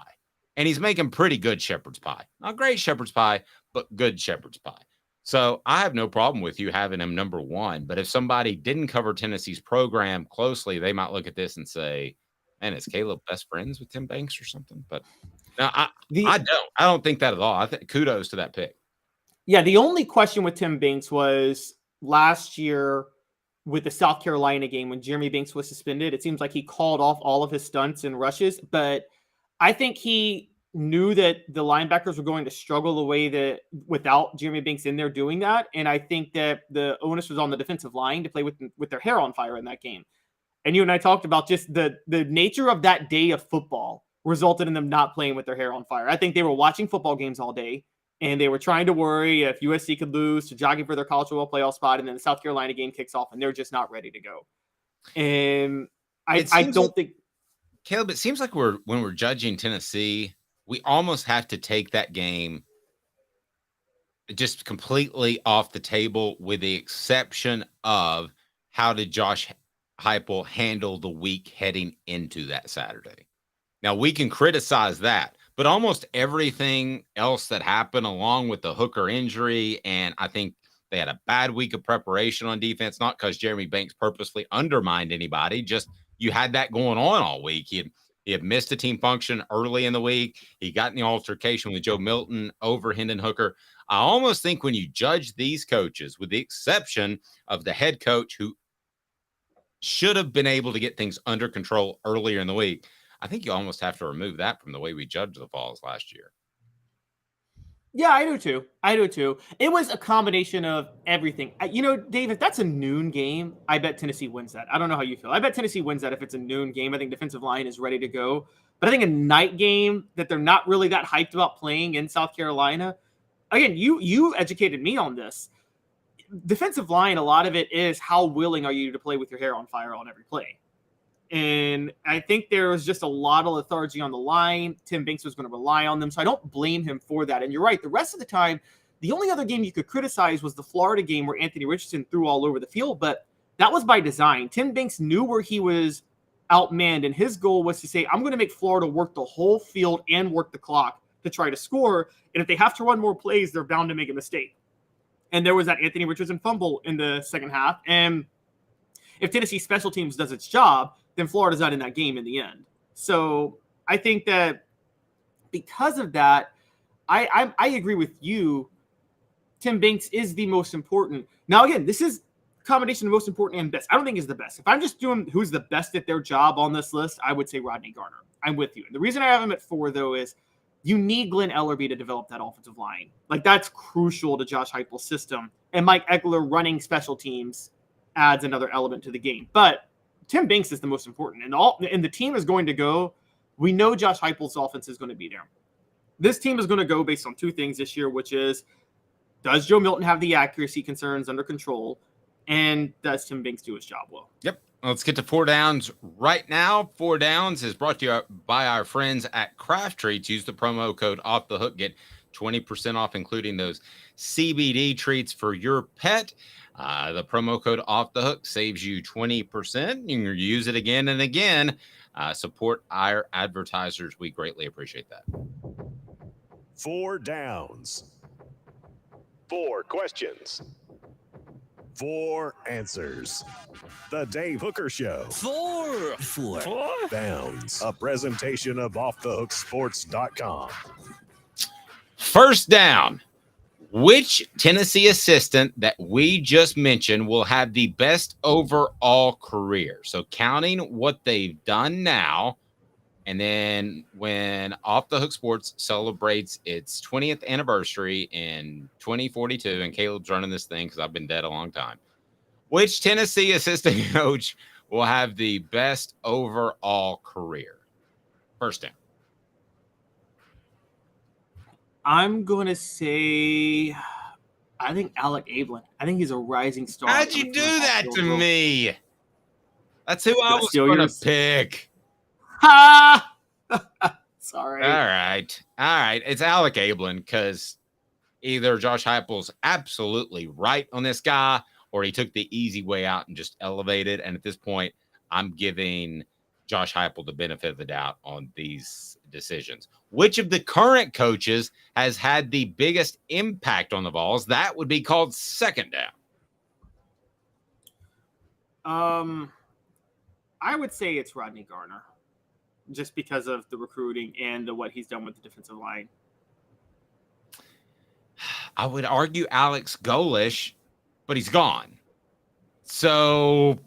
And he's making pretty good shepherd's pie. Not great shepherd's pie, but good shepherd's pie. So I have no problem with you having him number one. But if somebody didn't cover Tennessee's program closely, they might look at this and say, man, is Caleb best friends with Tim Banks or something? But no, I don't think that at all. I think kudos to that pick. Yeah, the only question with Tim Banks was last year with the South Carolina game when Jeremy Banks was suspended. It seems like he called off all of his stunts and rushes, but I think he knew that the linebackers were going to struggle the way that without Jeremy Banks in there doing that. And I think that the onus was on the defensive line to play with their hair on fire in that game. And you and I talked about just the nature of that day of football resulted in them not playing with their hair on fire. I think they were watching football games all day and they were trying to worry if USC could lose to jogging for their college football playoff spot. And then the South Carolina game kicks off and they're just not ready to go. And I don't think, Caleb, it seems like when we're judging Tennessee, we almost have to take that game just completely off the table with the exception of how did Josh Heupel handle the week heading into that Saturday. Now, we can criticize that, but almost everything else that happened along with the Hooker injury, and I think they had a bad week of preparation on defense, not because Jeremy Banks purposely undermined anybody, just you had that going on all week. He had missed a team function early in the week. He got in the altercation with Joe Milton over Hendon Hooker. I almost think when you judge these coaches, with the exception of the head coach who should have been able to get things under control earlier in the week, I think you almost have to remove that from the way we judged the Vols last year. Yeah, I do too. It was a combination of everything. Dave, if that's a noon game, I bet Tennessee wins that. I don't know how you feel. I bet Tennessee wins that if it's a noon game. I think defensive line is ready to go. But I think a night game that they're not really that hyped about playing in South Carolina. Again, you educated me on this. Defensive line, a lot of it is how willing are you to play with your hair on fire on every play. And I think there was just a lot of lethargy on the line. Tim Banks was going to rely on them. So I don't blame him for that. And you're right. The rest of the time, the only other game you could criticize was the Florida game where Anthony Richardson threw all over the field. But that was by design. Tim Banks knew where he was outmanned. And his goal was to say, I'm going to make Florida work the whole field and work the clock to try to score. And if they have to run more plays, they're bound to make a mistake. And there was that Anthony Richardson fumble in the second half. And if Tennessee special teams does its job, then Florida's not in that game in the end. So I think that because of that, I agree with you. Tim Banks is the most important. Now, again, this is a combination of most important and best. I don't think it's the best. If I'm just doing who's the best at their job on this list, I would say Rodney Garner. I'm with you. And the reason I have him at 4, though, is you need Glenn Ellerby to develop that offensive line. Like, that's crucial to Josh Heupel's system. And Mike Eckler running special teams adds another element to the game. But Tim Banks is the most important. And the team is going to go. We know Josh Heupel's offense is going to be there. This team is going to go based on two things this year, which is Does Joe Milton have the accuracy concerns under control? And does Tim Banks do his job well? Yep. Let's get to 4 Downs right now. 4 Downs is brought to you by our friends at Craft Treats. Use the promo code Off the Hook. Get 20% off, including those CBD treats for your pet. The promo code Off the Hook saves you 20%. You can use it again and again. Support our advertisers. We greatly appreciate that. 4 Downs. 4 questions. 4 answers. The Dave Hooker Show. 4 Downs. A presentation of OffTheHookSports.com. First down. Which Tennessee assistant that we just mentioned will have the best overall career? So counting what they've done now, and then when Off the Hook Sports celebrates its 20th anniversary in 2042, and Caleb's running this thing because I've been dead a long time, which Tennessee assistant coach will have the best overall career? First down. I'm going to say, I think Alec Ablin. I think he's a rising star. How'd you do that to me? That's who I was going to pick. Ha! Sorry. All right. It's Alec Ablin because either Josh Heupel's absolutely right on this guy or he took the easy way out and just elevated. And at this point, I'm giving Josh Heupel the benefit of the doubt on these decisions. Which of the current coaches has had the biggest impact on the Vols? That would be called second down. I would say it's Rodney Garner, just because of the recruiting and what he's done with the defensive line. I would argue Alex Golish, but he's gone. So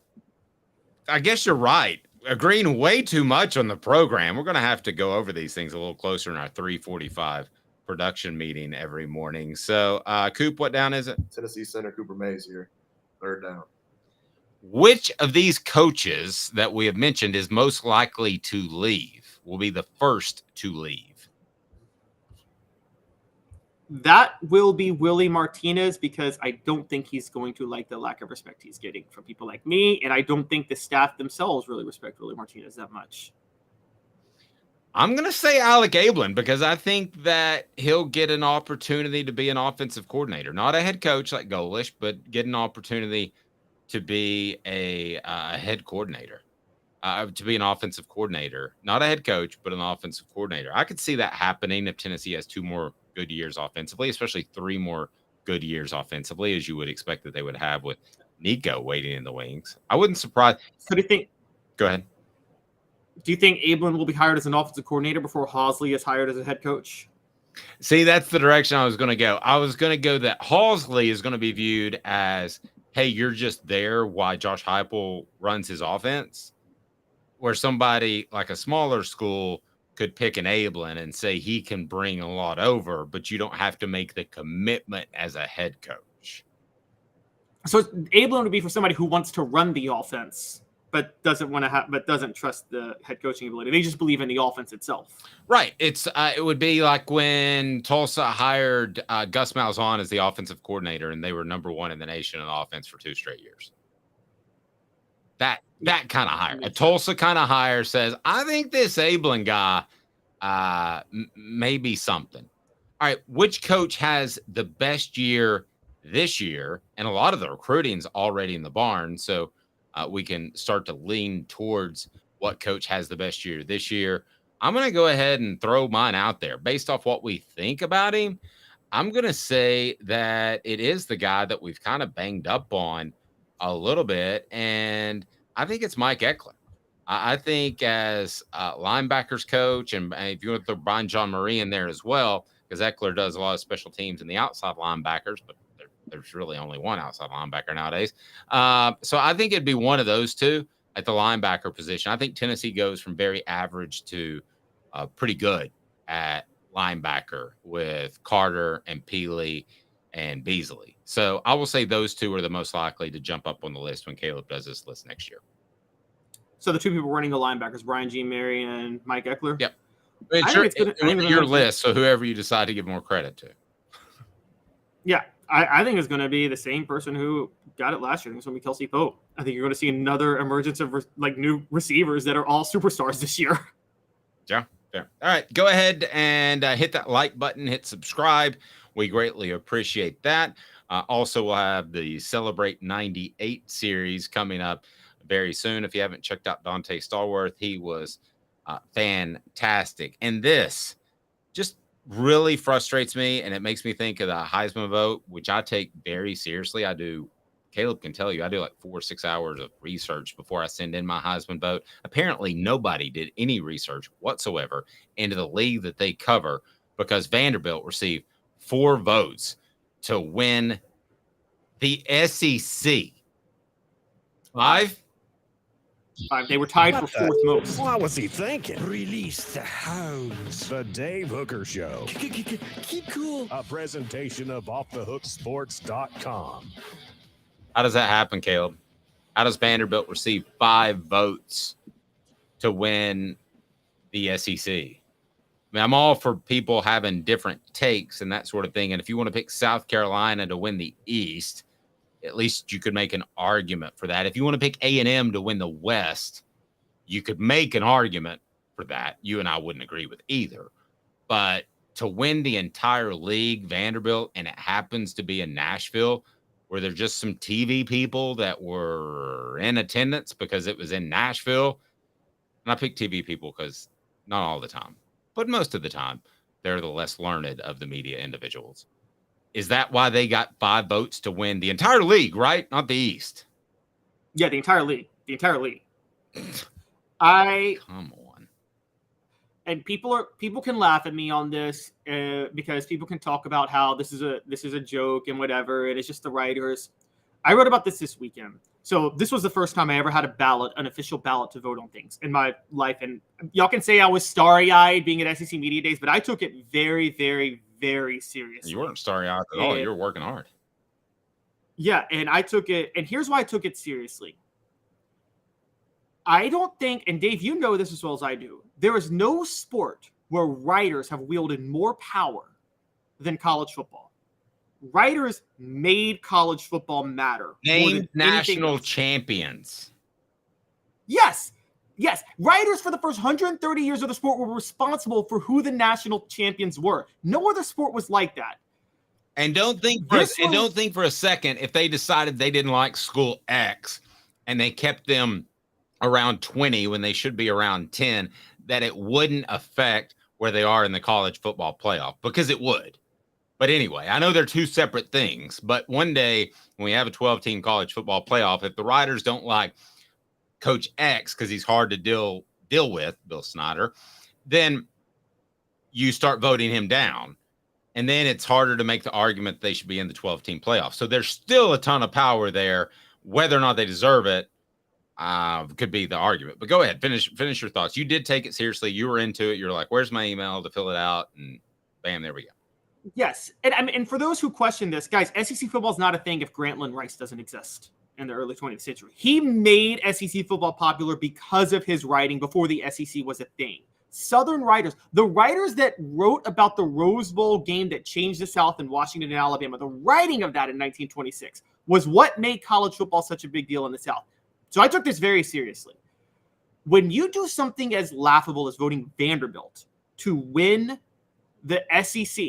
I guess you're right. Agreeing way too much on the program. We're going to have to go over these things a little closer in our 3:45 production meeting every morning. So, Coop, what down is it? Tennessee center Cooper Mays here. Third down. Which of these coaches that we have mentioned is most likely to leave? Will be the first to leave. That will be Willie Martinez, because I don't think he's going to like the lack of respect he's getting from people like me, and I don't think the staff themselves really respect Willie Martinez that much. I'm going to say Alec Ablin because I think that he'll get an opportunity to be an offensive coordinator. Not a head coach like Golish, but get an opportunity to be a head coordinator, to be an offensive coordinator. Not a head coach, but an offensive coordinator. I could see that happening if Tennessee has 2 more good years offensively, especially 3 more good years offensively, as you would expect that they would have with Nico waiting in the wings. I wouldn't surprise. So do you think? Go ahead. Do you think Ablin will be hired as an offensive coordinator before Hausley is hired as a head coach? See, that's the direction I was going to go. I was going to go that Hausley is going to be viewed as, hey, you're just there while Josh Heupel runs his offense, where somebody like a smaller school could pick an Ablin and say he can bring a lot over, but you don't have to make the commitment as a head coach. So Ablin would be for somebody who wants to run the offense, but doesn't want to but doesn't trust the head coaching ability. They just believe in the offense itself. Right. It would be like when Tulsa hired Gus Malzahn as the offensive coordinator, and they were number 1 in the nation in offense for 2 straight years. That kind of hire, a Tulsa kind of hire, says, I think this Ablin guy may be something. All right, which coach has the best year this year? And a lot of the recruiting's already in the barn, so we can start to lean towards what coach has the best year this year. I'm going to go ahead and throw mine out there. Based off what we think about him, I'm going to say that it is the guy that we've kind of banged up on a little bit, and I think it's Mike Eckler. I think as linebackers coach, and if you want to throw Brian John Marie in there as well, because Eckler does a lot of special teams and the outside linebackers, but there's really only one outside linebacker nowadays. So I think it'd be one of those two at the linebacker position. I think Tennessee goes from very average to pretty good at linebacker with Carter and Peely and Beasley. So I will say those two are the most likely to jump up on the list when Caleb does this list next year. So the 2 people running the linebackers, Brian G. Mary and Mike Eckler? Yep. It's your list, so whoever you decide to give more credit to. Yeah, I think it's going to be the same person who got it last year. I think it's going to be Kelsey Pope. I think you're going to see another emergence of new receivers that are all superstars this year. Yeah. All right. Go ahead and hit that like button, hit subscribe. We greatly appreciate that. Also, we'll have the Celebrate 98 series coming up very soon. If you haven't checked out Dante Stallworth, he was fantastic. And this just really frustrates me, and it makes me think of the Heisman vote, which I take very seriously. I do. Caleb can tell you, I do like 4 or 6 hours of research before I send in my Heisman vote. Apparently, nobody did any research whatsoever into the league that they cover, because Vanderbilt received 4 votes to win the SEC. 5? They were tied for 4th most. What was he thinking? Release the hounds. The Dave Hooker Show. Keep cool. A presentation of OffTheHookSports.com. How does that happen, Caleb? How does Vanderbilt receive 5 votes to win the SEC? I mean, I'm all for people having different takes and that sort of thing. And if you want to pick South Carolina to win the East, at least you could make an argument for that. If you want to pick A&M to win the West, you could make an argument for that. You and I wouldn't agree with either. But to win the entire league, Vanderbilt, and it happens to be in Nashville, where there's just some TV people that were in attendance because it was in Nashville. And I pick TV people because not all the time, but most of the time, they're the less learned of the media individuals. Is that why they got 5 votes to win the entire league, right? Not the East. Yeah, the entire league. Come on. And people can laugh at me on this because people can talk about how this is a joke and whatever, and it's just the writers. I wrote about this weekend. So this was the first time I ever had an official ballot to vote on things in my life. And y'all can say I was starry-eyed being at SEC Media Days, but I took it very, very, very seriously. You weren't starry-eyed at all. You were working hard. Yeah, and I took it, and here's why I took it seriously. I don't think, and Dave, you know this as well as I do, there is no sport where writers have wielded more power than college football. Writers made college football matter. Name national champions. Yes. Writers for the first 130 years of the sport were responsible for who the national champions were. No other sport was like that. And don't think for a second if they decided they didn't like school X and they kept them around 20 when they should be around 10, that it wouldn't affect where they are in the college football playoff, because it would. But anyway, I know they're 2 separate things, but one day when we have a 12-team college football playoff, if the writers don't like Coach X because he's hard to deal with, Bill Snyder, then you start voting him down. And then it's harder to make the argument they should be in the 12-team playoff. So there's still a ton of power there. Whether or not they deserve it could be the argument. But go ahead, finish your thoughts. You did take it seriously. You were into it. You're like, where's my email to fill it out? And bam, there we go. Yes. And for those who question this, guys, SEC football is not a thing if Grantland Rice doesn't exist in the early 20th century. He made SEC football popular because of his writing before the SEC was a thing. Southern writers, the writers that wrote about the Rose Bowl game that changed the South in Washington and Alabama, the writing of that in 1926 was what made college football such a big deal in the South. So I took this very seriously. When you do something as laughable as voting Vanderbilt to win the SEC,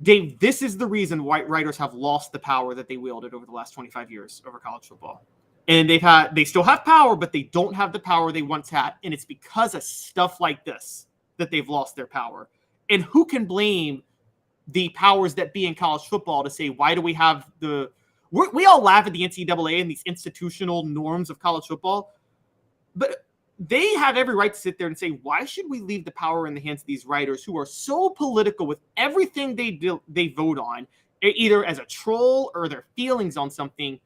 Dave, this is the reason white writers have lost the power that they wielded over the last 25 years over college football. And they still have power, but they don't have the power they once had. And it's because of stuff like this that they've lost their power. And who can blame the powers that be in college football to say, why do we have we all laugh at the NCAA and these institutional norms of college football, but they have every right to sit there and say, why should we leave the power in the hands of these writers who are so political with everything they vote on, either as a troll or their feelings on something,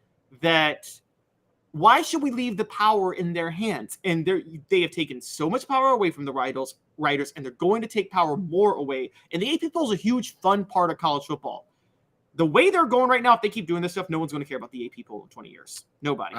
that why should we leave the power in their hands? And they have taken so much power away from the writers, and they're going to take power more away. And the AP poll is a huge fun part of college football. The way they're going right now, if they keep doing this stuff, no one's going to care about the AP poll in 20 years. Nobody.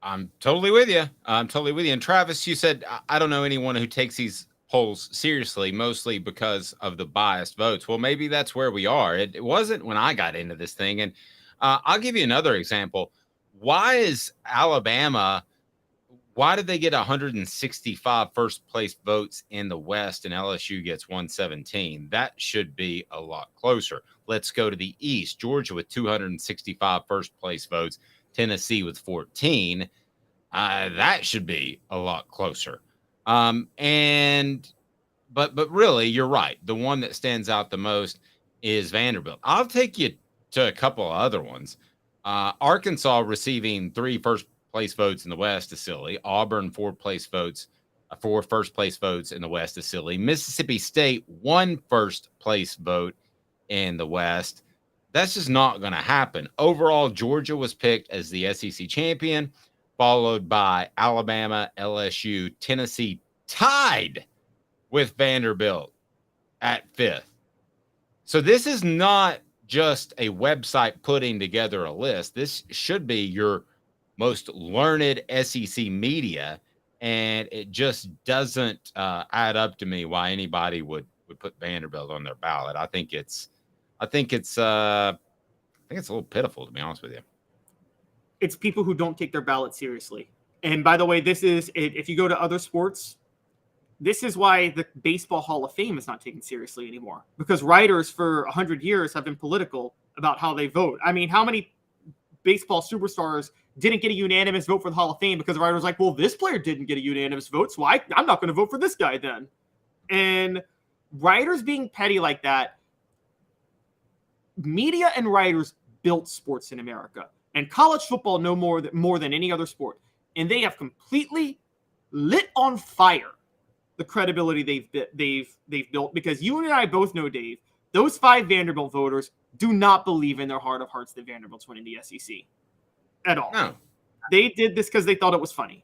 I'm totally with you. And Travis, you said, I don't know anyone who takes these polls seriously, mostly because of the biased votes. Well, maybe that's where we are. It wasn't when I got into this thing. And I'll give you another example. Why did they get 165 first place votes in the West and LSU gets 117? That should be a lot closer. Let's go to the East. Georgia with 265 first place votes, Tennessee with 14. That should be a lot closer. But really, you're right. The one that stands out the most is Vanderbilt. I'll take you to a couple of other ones. Arkansas receiving 3 first place votes in the West is silly. Auburn 4 first place votes in the West is silly. Mississippi State 1 first place vote in the West. That's just not going to happen. Overall, Georgia was picked as the SEC champion, followed by Alabama, LSU, Tennessee tied with Vanderbilt at 5th. So this is not just a website putting together a list. This should be your most learned SEC media, and it just doesn't add up to me why anybody would put Vanderbilt on their ballot. I think it's a little pitiful, to be honest with you. It's people who don't take their ballot seriously. And by the way, this is, if you go to other sports, this is why the Baseball Hall of Fame is not taken seriously anymore, because writers for 100 years have been political about how they vote. I mean, how many baseball superstars didn't get a unanimous vote for the Hall of Fame because the writer was like, well, this player didn't get a unanimous vote, so I'm not going to vote for this guy then. And writers being petty like that, media and writers built sports in America, and college football no more than any other sport. And they have completely lit on fire the credibility they've built, because you and I both know, Dave, those 5 Vanderbilt voters do not believe in their heart of hearts that Vanderbilt's winning the SEC at all. No. They did this because they thought it was funny.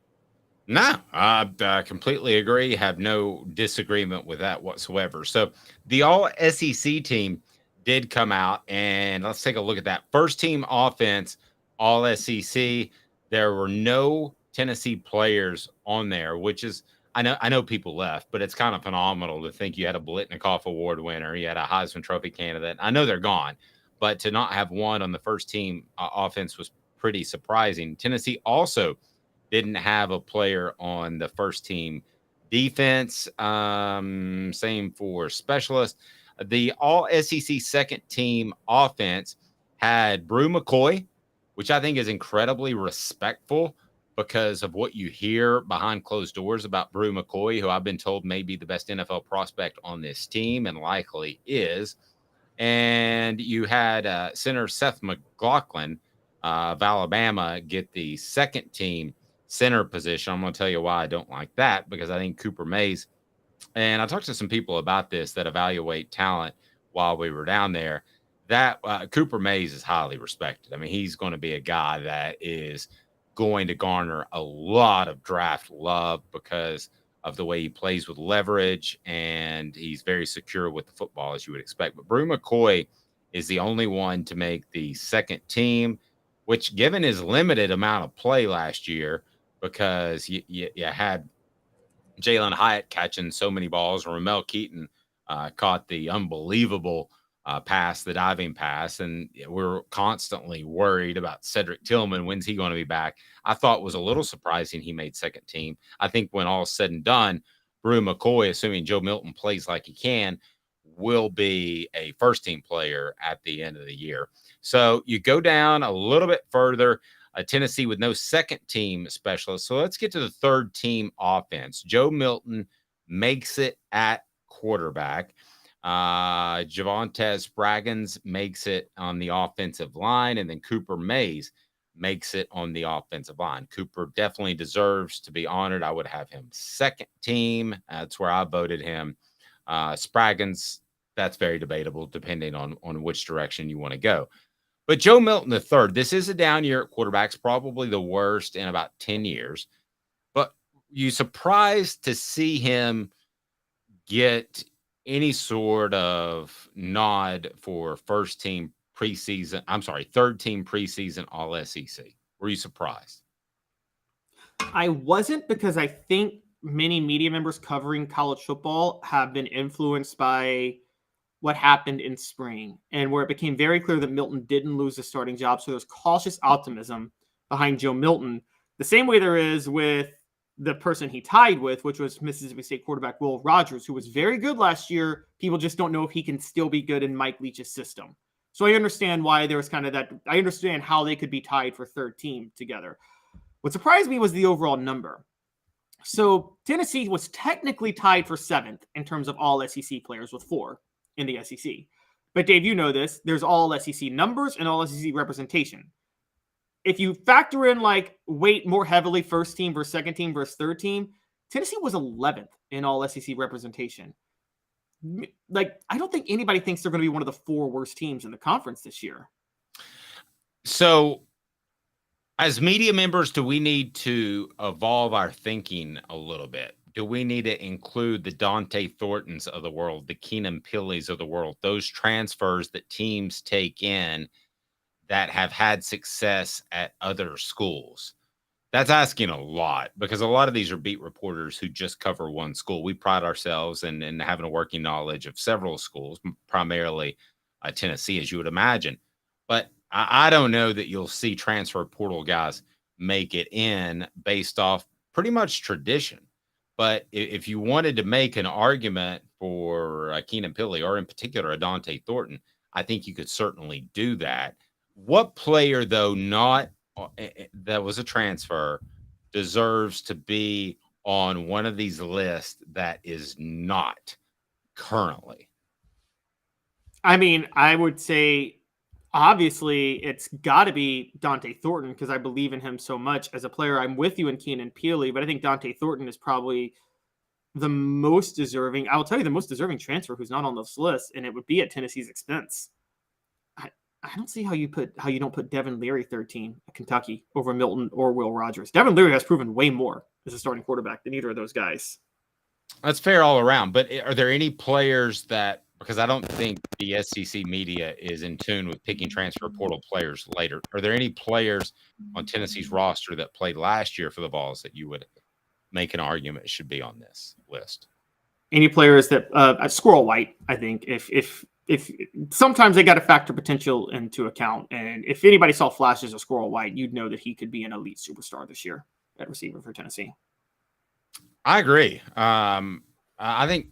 No, I completely agree. Have no disagreement with that whatsoever. So the All-SEC team did come out, and let's take a look at that. First team offense, All-SEC. There were no Tennessee players on there, which is, I know people left, but it's kind of phenomenal to think you had a Blitnikoff Award winner, you had a Heisman Trophy candidate. I know they're gone, but to not have one on the first team offense was pretty surprising. Tennessee also didn't have a player on the first team defense. Same for specialists. The All-SEC second team offense had Brew McCoy, which I think is incredibly respectful because of what you hear behind closed doors about Brew McCoy, who I've been told may be the best NFL prospect on this team and likely is. And you had center Seth McLaughlin of Alabama get the second team center position. I'm going to tell you why I don't like that, because I think Cooper Mays, and I talked to some people about this that evaluate talent while we were down there, that Cooper Mays is highly respected. I mean, he's going to be a guy that is going to garner a lot of draft love because of the way he plays with leverage, and he's very secure with the football, as you would expect. But Brew McCoy is the only one to make the second team, which, given his limited amount of play last year, because you had Jalen Hyatt catching so many balls, Ramel Keaton caught the unbelievable pass, the diving pass, and we're constantly worried about Cedric Tillman. When's he going to be back? I thought it was a little surprising he made second team. I think when all is said and done, Brew McCoy, assuming Joe Milton plays like he can, will be a first team player at the end of the year. So you go down a little bit further, Tennessee with no second team specialist. So let's get to the third team offense. Joe Milton makes it at quarterback. Javonte Spraggins makes it on the offensive line, and then Cooper Mays makes it on the offensive line. Cooper definitely deserves to be honored. I would have him second team. That's where I voted him. Spraggins, that's very debatable depending on which direction you want to go. But Joe Milton the third, this is a down year at quarterbacks, probably the worst in about 10 years. But you surprised to see him get any sort of nod for third team preseason All-SEC? Were you surprised? I wasn't, because I think many media members covering college football have been influenced by what happened in spring, and where it became very clear that Milton didn't lose the starting job. So there's cautious optimism behind Joe Milton, the same way there is with the person he tied with, which was Mississippi State quarterback Will Rogers, who was very good last year. People just don't know if he can still be good in Mike Leach's system. So I understand why there was kind of that. I understand how they could be tied for third team together. What surprised me was the overall number. So Tennessee was technically tied for 7th in terms of all SEC players with 4 in the SEC. But Dave, you know this. There's all SEC numbers and all SEC representation. If you factor in weight more heavily first team versus second team versus third team, Tennessee was 11th in all SEC representation. I don't think anybody thinks they're going to be one of the 4 worst teams in the conference this year. So as media members, do we need to evolve our thinking a little bit? Do we need to include the Dante Thorntons of the world, the Keenan Pilleys of the world, those transfers that teams take in that have had success at other schools? That's asking a lot, because a lot of these are beat reporters who just cover one school. We pride ourselves in having a working knowledge of several schools, primarily Tennessee, as you would imagine. But I don't know that you'll see transfer portal guys make it in based off pretty much tradition. But if you wanted to make an argument for Keenan Pilley, or in particular a Dante Thornton, I think you could certainly do that. What player, though, not that was a transfer, deserves to be on one of these lists that is not currently? I mean, I would say, obviously, it's got to be Dante Thornton, because I believe in him so much as a player. I'm with you in Keenan Pili, but I think Dante Thornton is probably the most deserving. I will tell you the most deserving transfer who's not on this list, and it would be at Tennessee's expense. I don't see how you don't put Devin Leary 13 at Kentucky over Milton or Will Rogers. Devin Leary has proven way more as a starting quarterback than either of those guys. That's fair all around. But are there any players that, because I don't think the SEC media is in tune with picking transfer portal players later, are there any players on Tennessee's roster that played last year for the Vols that you would make an argument should be on this list? Any players that Squirrel White, I think, if sometimes they got to factor potential into account. And if anybody saw flashes of Squirrel White, you'd know that he could be an elite superstar this year at receiver for Tennessee. I agree. I think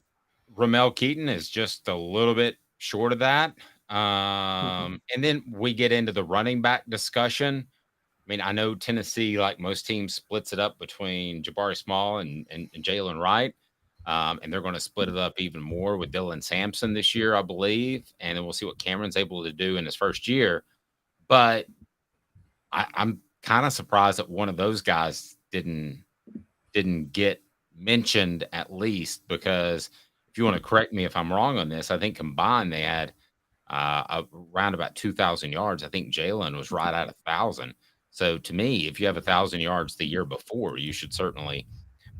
Ramel Keaton is just a little bit short of that. And then we get into the running back discussion. I mean, I know Tennessee, like most teams, splits it up between Jabari Small and Jalen Wright. And they're going to split it up even more with Dylan Sampson this year, I believe. And then we'll see what Cameron's able to do in his first year. But I'm kind of surprised that one of those guys didn't get mentioned, at least, because if you want to correct me if I'm wrong on this, I think combined they had around about 2,000 yards. I think Jalen was right at 1,000. So to me, if you have 1,000 yards the year before, you should certainly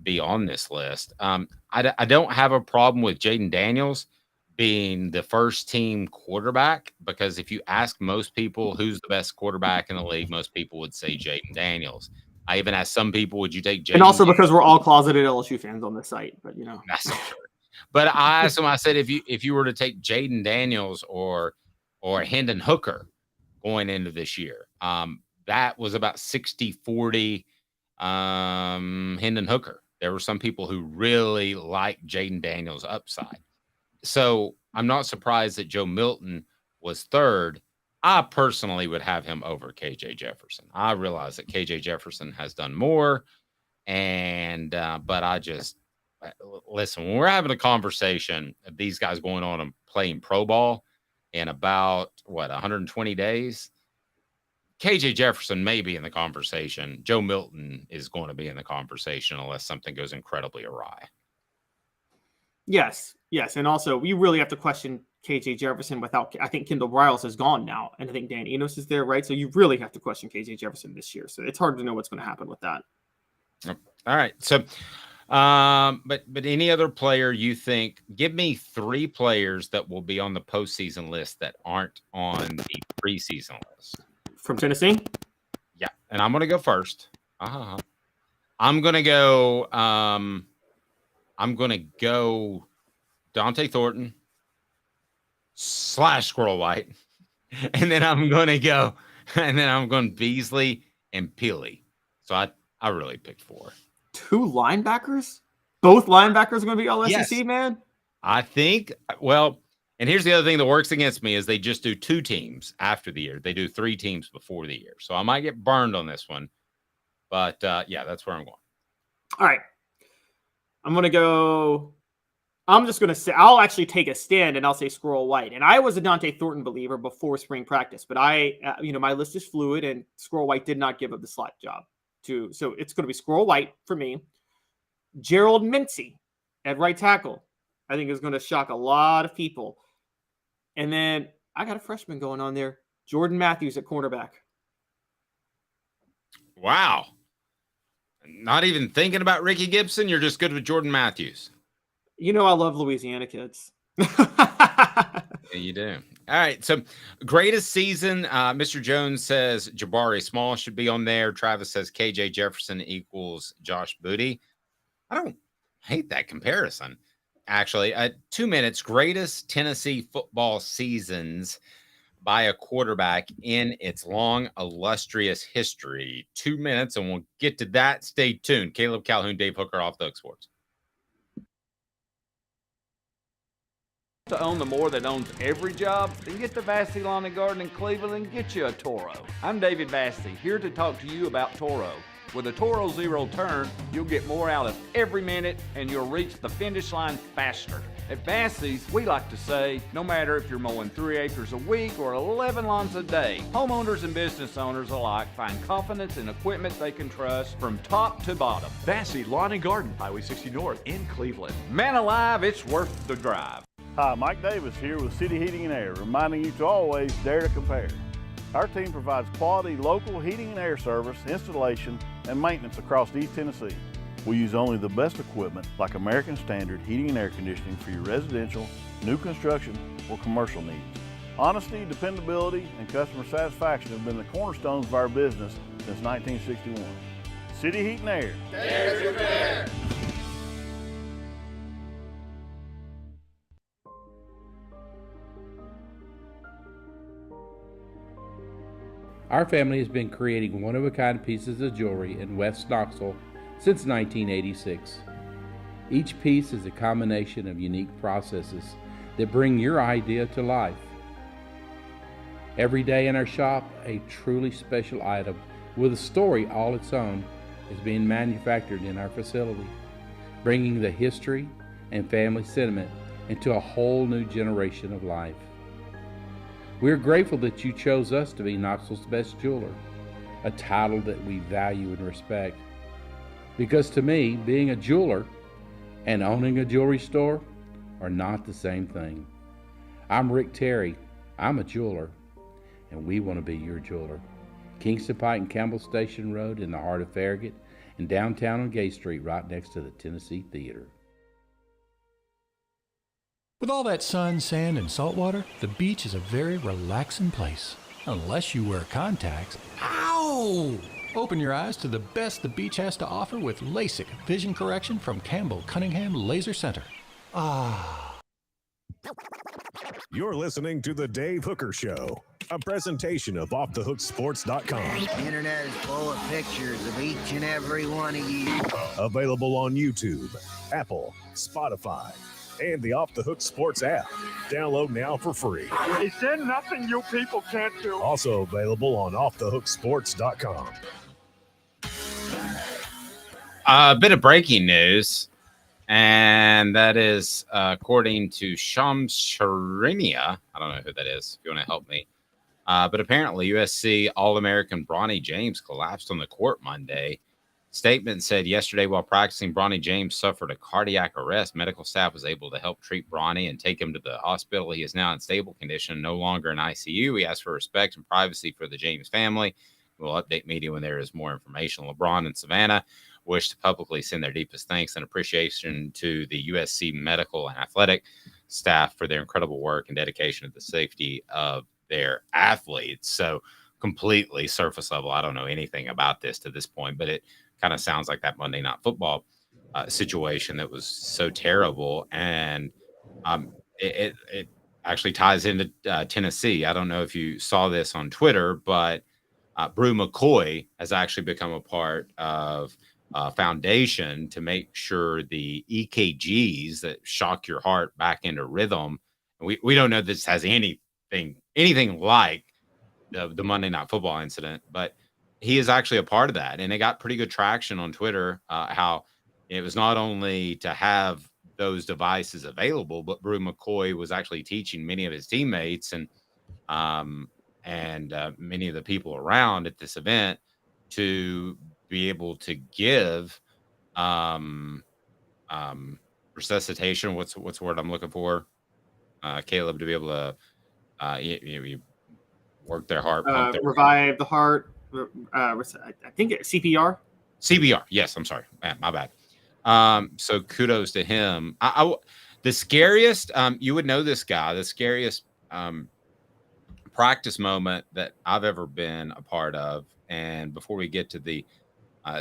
be on this list. I don't have a problem with Jaden Daniels being the first team quarterback, because if you ask most people who's the best quarterback in the league, most people would say Jaden Daniels. I even asked some people, would you take Jaden? And also because we're all closeted LSU fans on this site, but you know. That's true. But I asked him, I said, if you were to take Jaden Daniels or Hendon Hooker going into this year, that was about 60-40 Hendon Hooker. There were some people who really liked Jaden Daniels' upside. So I'm not surprised that Joe Milton was third. I personally would have him over KJ Jefferson. I realize that KJ Jefferson has done more, and but I just listen, when we're having a conversation of these guys going on and playing pro ball in about 120 days, KJ Jefferson may be in the conversation. Joe Milton is going to be in the conversation unless something goes incredibly awry. Yes. And also, we really have to question KJ Jefferson without, I think Kendall Briles is gone now. And I think Dan Enos is there, right? So you really have to question KJ Jefferson this year. So it's hard to know what's going to happen with that. All right. So, but any other player you think, give me 3 players that will be on the postseason list that aren't on the preseason list. From Tennessee? Yeah. And I'm going to go first. I'm going to go I'm going to go Dante Thornton / Squirrel White. And then I'm going Beasley and Peely. So I really picked 4. 2 linebackers? Both linebackers are going to be all Yes. SEC, man? I think, well, and here's the other thing that works against me is they just do 2 teams after the year. They do 3 teams before the year. So I might get burned on this one. But, yeah, that's where I'm going. All right. I'm just going to say, I'll actually take a stand and I'll say Squirrel White. And I was a Dante Thornton believer before spring practice, but my list is fluid and Squirrel White did not give up the slot job so it's going to be Squirrel White for me. Gerald Mincy at right tackle, I think is going to shock a lot of people. And then I got a freshman going on there, Jordan Matthews at cornerback. Wow. Not even thinking about Ricky Gibson. You're just good with Jordan Matthews. I love Louisiana kids. Yeah, you do. All right. So greatest season. Mr. Jones says Jabari Small should be on there. Travis says KJ Jefferson equals Josh Booty. I don't hate that comparison. Actually, 2 minutes. Greatest Tennessee football seasons by a quarterback in its long, illustrious history. 2 minutes, and we'll get to that. Stay tuned. Caleb Calhoun, Dave Hooker, Off the Hook Sports. To own the more that owns every job, then get to Vassey Lawn and Garden in Cleveland and get you a Toro. I'm David Vassey, here to talk to you about Toro. With a Toro Zero Turn, you'll get more out of every minute and you'll reach the finish line faster. At Vassey's, we like to say, no matter if you're mowing 3 acres a week or 11 lawns a day, homeowners and business owners alike find confidence in equipment they can trust from top to bottom. Vassey Lawn and Garden, Highway 60 North in Cleveland. Man alive, it's worth the drive. Hi, Mike Davis here with City Heating and Air, reminding you to always dare to compare. Our team provides quality local heating and air service, installation, and maintenance across East Tennessee. We use only the best equipment like American Standard heating and air conditioning for your residential, new construction, or commercial needs. Honesty, dependability, and customer satisfaction have been the cornerstones of our business since 1961. City Heat and Air. Dare to compare. Our family has been creating one-of-a-kind pieces of jewelry in West Knoxville since 1986. Each piece is a combination of unique processes that bring your idea to life. Every day in our shop, a truly special item with a story all its own is being manufactured in our facility, bringing the history and family sentiment into a whole new generation of life. We're grateful that you chose us to be Knoxville's best jeweler, a title that we value and respect. Because to me, being a jeweler and owning a jewelry store are not the same thing. I'm Rick Terry, I'm a jeweler, and we want to be your jeweler. Kingston Pike and Campbell Station Road in the heart of Farragut, and downtown on Gay Street right next to the Tennessee Theater. With all that sun, sand, and salt water, the beach is a very relaxing place. Unless you wear contacts. Ow! Open your eyes to the best the beach has to offer with LASIK vision correction from Campbell Cunningham Laser Center. Ah. You're listening to The Dave Hooker Show, a presentation of OffTheHookSports.com. The internet is full of pictures of each and every one of you. Available on YouTube, Apple, Spotify, and the Off the Hook Sports app. Download now for free. Is there nothing you people can't do? Also available on OffTheHookSports.com. A bit of breaking news, and that is according to Shams Sharinia. I don't know who that is, if you want to help me. But apparently USC All-American Bronny James collapsed on the court Monday. Statement said yesterday while practicing, Bronny James suffered a cardiac arrest. Medical staff was able to help treat Bronny and take him to the hospital. He is now in stable condition, no longer in ICU. He asked for respect and privacy for the James family. We'll update media when there is more information. LeBron and Savannah wish to publicly send their deepest thanks and appreciation to the USC medical and athletic staff for their incredible work and dedication to the safety of their athletes. So completely surface level. I don't know anything about this to this point, but it kind of sounds like that Monday Night Football situation that was so terrible. And it actually ties into Tennessee. I don't know if you saw this on Twitter, but Brew McCoy has actually become a part of foundation to make sure the EKGs that shock your heart back into rhythm. And we don't know if this has anything like the Monday Night Football incident, but he is actually a part of that. And it got pretty good traction on Twitter, how it was not only to have those devices available, but Brew McCoy was actually teaching many of his teammates and many of the people around at this event to be able to give resuscitation. What's the word I'm looking for? Caleb, to be able to you work their heart, revive the heart. I think CPR. CPR. Yes, I'm sorry, my bad. So kudos to him. The scariest, you would know this guy, the scariest practice moment that I've ever been a part of. And before we get to the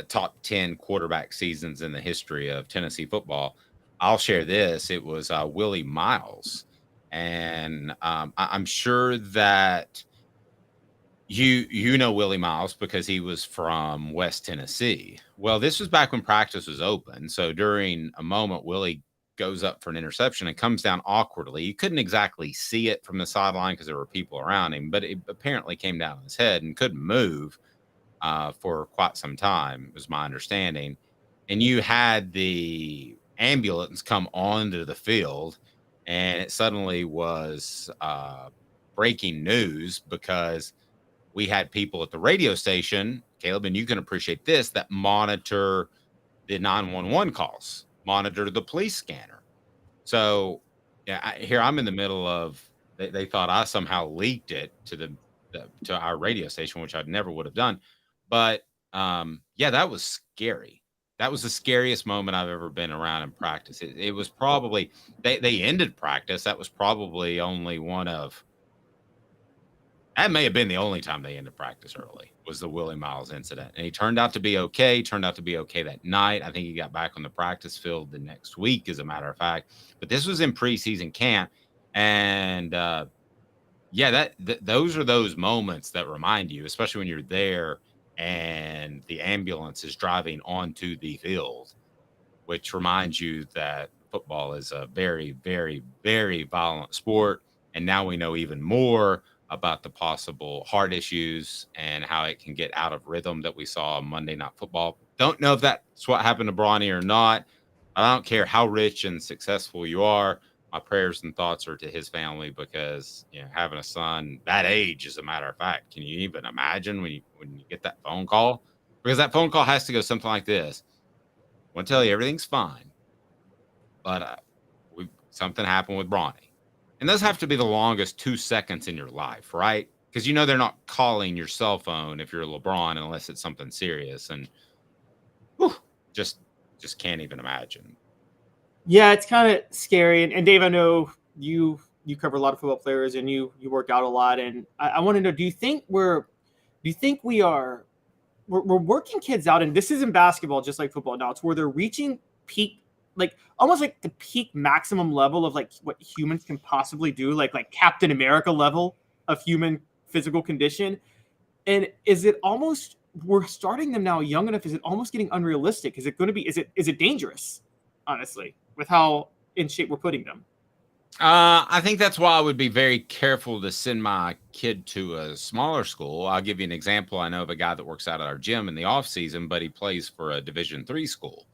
top 10 quarterback seasons in the history of Tennessee football, I'll share this. It was Willie Miles. And I'm sure that you know Willie Miles because he was from West Tennessee. Well, this was back when practice was open. So during a moment, Willie goes up for an interception and comes down awkwardly. You couldn't exactly see it from the sideline because there were people around him, but it apparently came down on his head and couldn't move for quite some time, was my understanding. And you had the ambulance come onto the field, and it suddenly was breaking news because we had people at the radio station, Caleb, and you can appreciate this, that monitor the 911 calls, monitor the police scanner. So here I'm in the middle of, they thought I somehow leaked it to our radio station, which I never would have done. But that was scary. That was the scariest moment I've ever been around in practice. It was probably, they ended practice. That was probably only that may have been the only time they ended practice early, was the Willie Miles incident. And he turned out to be okay. That night. I think he got back on the practice field the next week, as a matter of fact. But this was in preseason camp. And those are those moments that remind you, especially when you're there and the ambulance is driving onto the field, which reminds you that football is a very, very, very violent sport. And now we know even more about the possible heart issues and how it can get out of rhythm that we saw on Monday Night Football. Don't know if that's what happened to Bronny or not. I don't care how rich and successful you are. My prayers and thoughts are to his family, because having a son that age, as a matter of fact, can you even imagine when you get that phone call? Because that phone call has to go something like this: I want to tell you everything's fine, but something happened with Bronny. And those have to be the longest 2 seconds in your life, right? Because they're not calling your cell phone if you're LeBron unless it's something serious. And just can't even imagine. Yeah, it's kind of scary. And Dave, I know you cover a lot of football players and you work out a lot. And I want to know, do you think we're working kids out? And this isn't basketball, just like football now. It's where they're reaching peak, like almost like the peak maximum level of like what humans can possibly do, like Captain America level of human physical condition. And is it almost, we're starting them now young enough? Is it almost getting unrealistic? Is it going to be, is it dangerous, honestly, with how in shape we're putting them? I think that's why I would be very careful to send my kid to a smaller school. I'll give you an example. I know of a guy that works out at our gym in the off season, but he plays for a Division III school.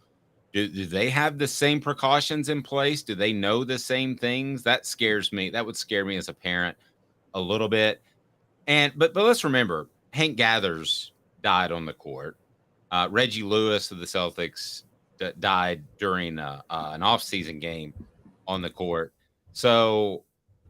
Do they have the same precautions in place? Do they know the same things? That scares me. That would scare me as a parent a little bit. But let's remember, Hank Gathers died on the court. Reggie Lewis of the Celtics died during an off-season game on the court. So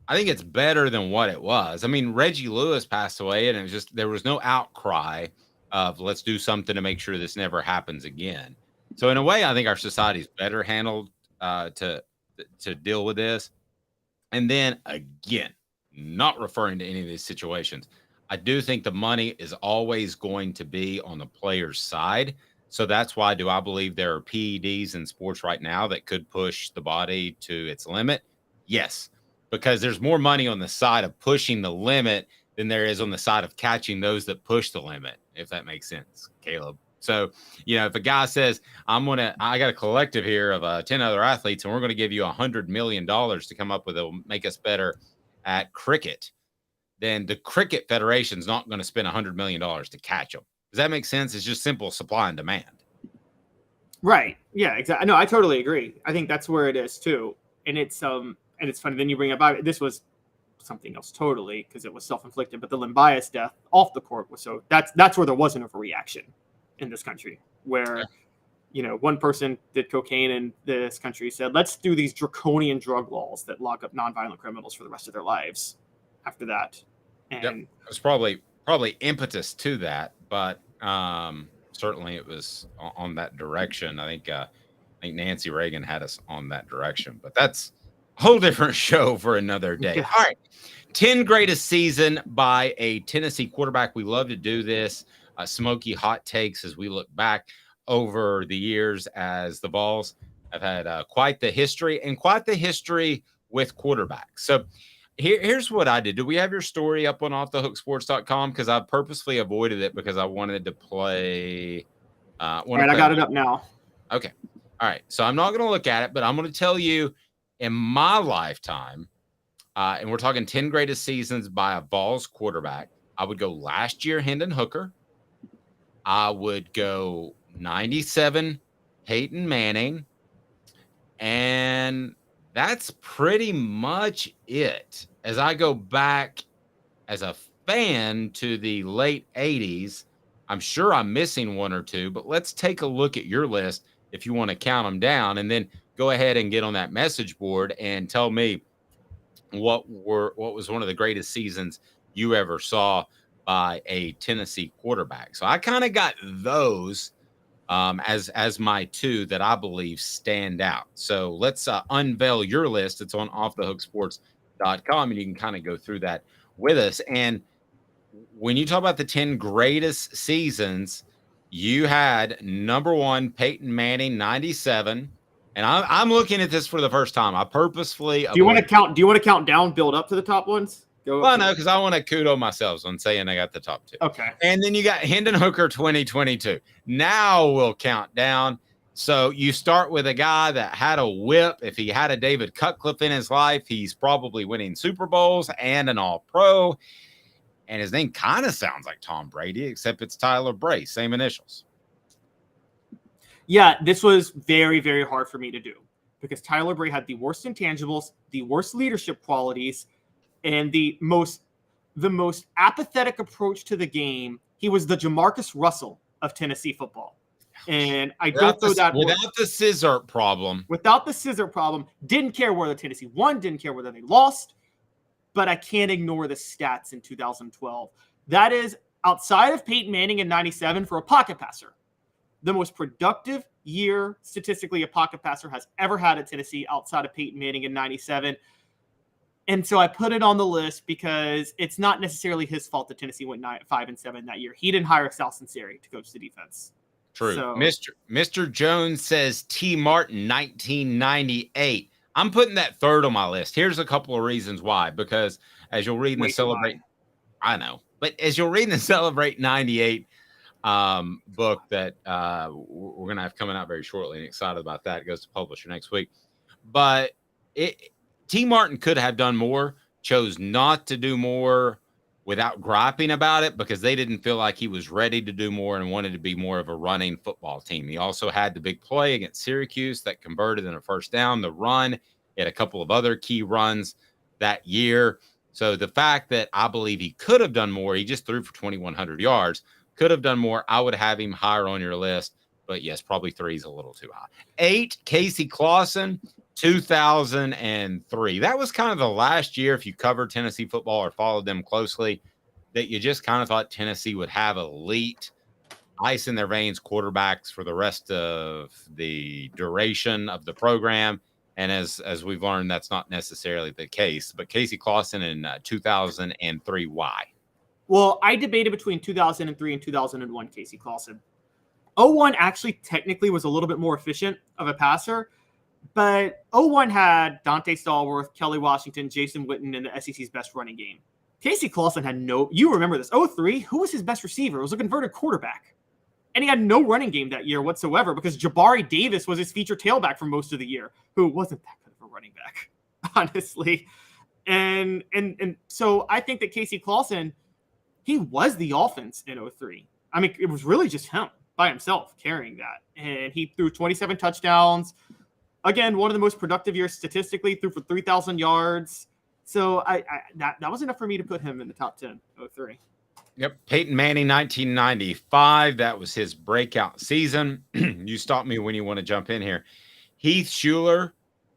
I think it's better than what it was. I mean, Reggie Lewis passed away, and it was just, there was no outcry of let's do something to make sure this never happens again. So in a way, I think our society's better handled to deal with this. And then again, not referring to any of these situations, I do think the money is always going to be on the player's side. So that's why do I believe there are PEDs in sports right now that could push the body to its limit? Yes, because there's more money on the side of pushing the limit than there is on the side of catching those that push the limit, if that makes sense, Caleb. So, if a guy says, I got a collective here of 10 other athletes, and we're going to give you $100 million to come up with it will make us better at cricket, then the Cricket Federation's not going to spend $100 million to catch them. Does that make sense? It's just simple supply and demand. Right. Yeah, exactly. No, I totally agree. I think that's where it is too. And it's funny. Then you bring up, this was something else totally because it was self-inflicted, but the Limbias death off the court was that's where there was an overreaction in this country where, one person did cocaine in this country said, let's do these draconian drug laws that lock up nonviolent criminals for the rest of their lives after that. And It's probably impetus to that, but certainly it was on that direction. I think Nancy Reagan had us on that direction, but that's a whole different show for another day. Yeah. All right. 10 greatest season by a Tennessee quarterback. We love to do this. Smoky hot takes as we look back over the years as the Vols have had quite the history with quarterbacks. So here's what I did. Do we have your story up on offthehooksports.com? Because I purposely avoided it because I wanted to play. All right, I got it up now. Okay. All right. So I'm not going to look at it, but I'm going to tell you in my lifetime, and we're talking 10 greatest seasons by a Vols quarterback, I would go last year, Hendon Hooker. I would go 97, Peyton Manning. And that's pretty much it. As I go back as a fan to the late 80s, I'm sure I'm missing one or two, but let's take a look at your list if you want to count them down, and then go ahead and get on that message board and tell me what was one of the greatest seasons you ever saw by a Tennessee quarterback. So I kind of got those as my two that I believe stand out. So let's unveil your list. It's on offthehooksports.com, and you can kind of go through that with us. And when you talk about the 10 greatest seasons, you had number one, Peyton Manning, 97. And I'm looking at this for the first time. I purposefully Do you want to count down, build up to the top ones? Well, no, because I want to kudo myself on saying I got the top two. Okay. And then you got Hendon Hooker 2022. Now we'll count down. So you start with a guy that had a whip. If he had a David Cutcliffe in his life, he's probably winning Super Bowls and an All-Pro. And his name kind of sounds like Tom Brady, except it's Tyler Bray, same initials. Yeah, this was very, very hard for me to do because Tyler Bray had the worst intangibles, the worst leadership qualities, and the most apathetic approach to the game. He was the Jamarcus Russell of Tennessee football. And I don't throw that without the scissor problem. Without the scissor problem, didn't care whether Tennessee won, didn't care whether they lost, but I can't ignore the stats in 2012. That is, outside of Peyton Manning in 97 for a pocket passer, the most productive year statistically a pocket passer has ever had at Tennessee outside of Peyton Manning in 97. And so I put it on the list because it's not necessarily his fault that Tennessee went 5-7 that year. He didn't hire Sal Sinceri to coach the defense. True. So, Mr. Jones says T. Martin, 1998. I'm putting that third on my list. Here's a couple of reasons why. Because as you'll read in the Celebrate, I know, but as you'll read in the Celebrate 98 book that we're going to have coming out very shortly, and excited about that. It goes to publisher next week. But T. Martin could have done more, chose not to do more without griping about it because they didn't feel like he was ready to do more and wanted to be more of a running football team. He also had the big play against Syracuse that converted in a first down, the run. He had a couple of other key runs that year. So the fact that I believe he could have done more, he just threw for 2,100 yards, could have done more. I would have him higher on your list. But yes, probably 3 is a little too high. 8, Casey Clausen, 2003. That was kind of the last year, if you covered Tennessee football or followed them closely, that you just kind of thought Tennessee would have elite, ice in their veins quarterbacks for the rest of the duration of the program. And as we've learned, that's not necessarily the case. But Casey Clausen in 2003, why? Well, I debated between 2003 and 2001 Casey Clausen. 01 actually technically was a little bit more efficient of a passer, but 01 had Dante Stallworth, Kelly Washington, Jason Witten in the SEC's best running game. Casey Clausen had you remember this, 03, who was his best receiver? It was a converted quarterback. And he had no running game that year whatsoever because Jabari Davis was his feature tailback for most of the year, who wasn't that good of a running back, honestly. And so I think that Casey Clausen, he was the offense in 03. I mean, it was really just him by himself carrying that. And he threw 27 touchdowns. Again, one of the most productive years statistically, threw for 3,000 yards. So that was enough for me to put him in the top 10, 03. Yep. Peyton Manning, 1995. That was his breakout season. You stop me when you want to jump in here. Heath Schuler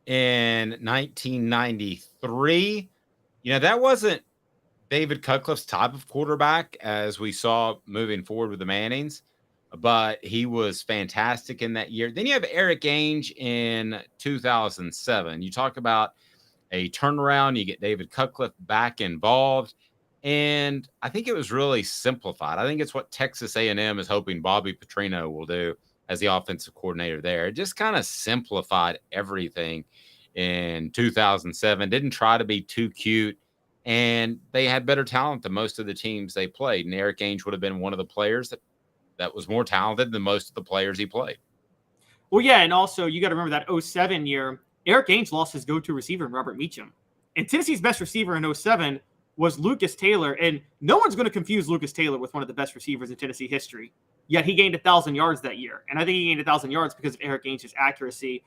in 1993. That wasn't David Cutcliffe's type of quarterback as we saw moving forward with the Mannings, but he was fantastic in that year. Then you have Eric Ainge in 2007. You talk about a turnaround. You get David Cutcliffe back involved. And I think it was really simplified. I think it's what Texas A&M is hoping Bobby Petrino will do as the offensive coordinator there. It just kind of simplified everything in 2007. Didn't try to be too cute. And they had better talent than most of the teams they played. And Eric Ainge would have been one of the players that was more talented than most of the players he played. Well, yeah, and also you got to remember that 07 year, Eric Ainge lost his go-to receiver in Robert Meacham. And Tennessee's best receiver in 07 was Lucas Taylor, and no one's going to confuse Lucas Taylor with one of the best receivers in Tennessee history. Yet he gained 1,000 yards that year, and I think he gained 1,000 yards because of Eric Ainge's accuracy.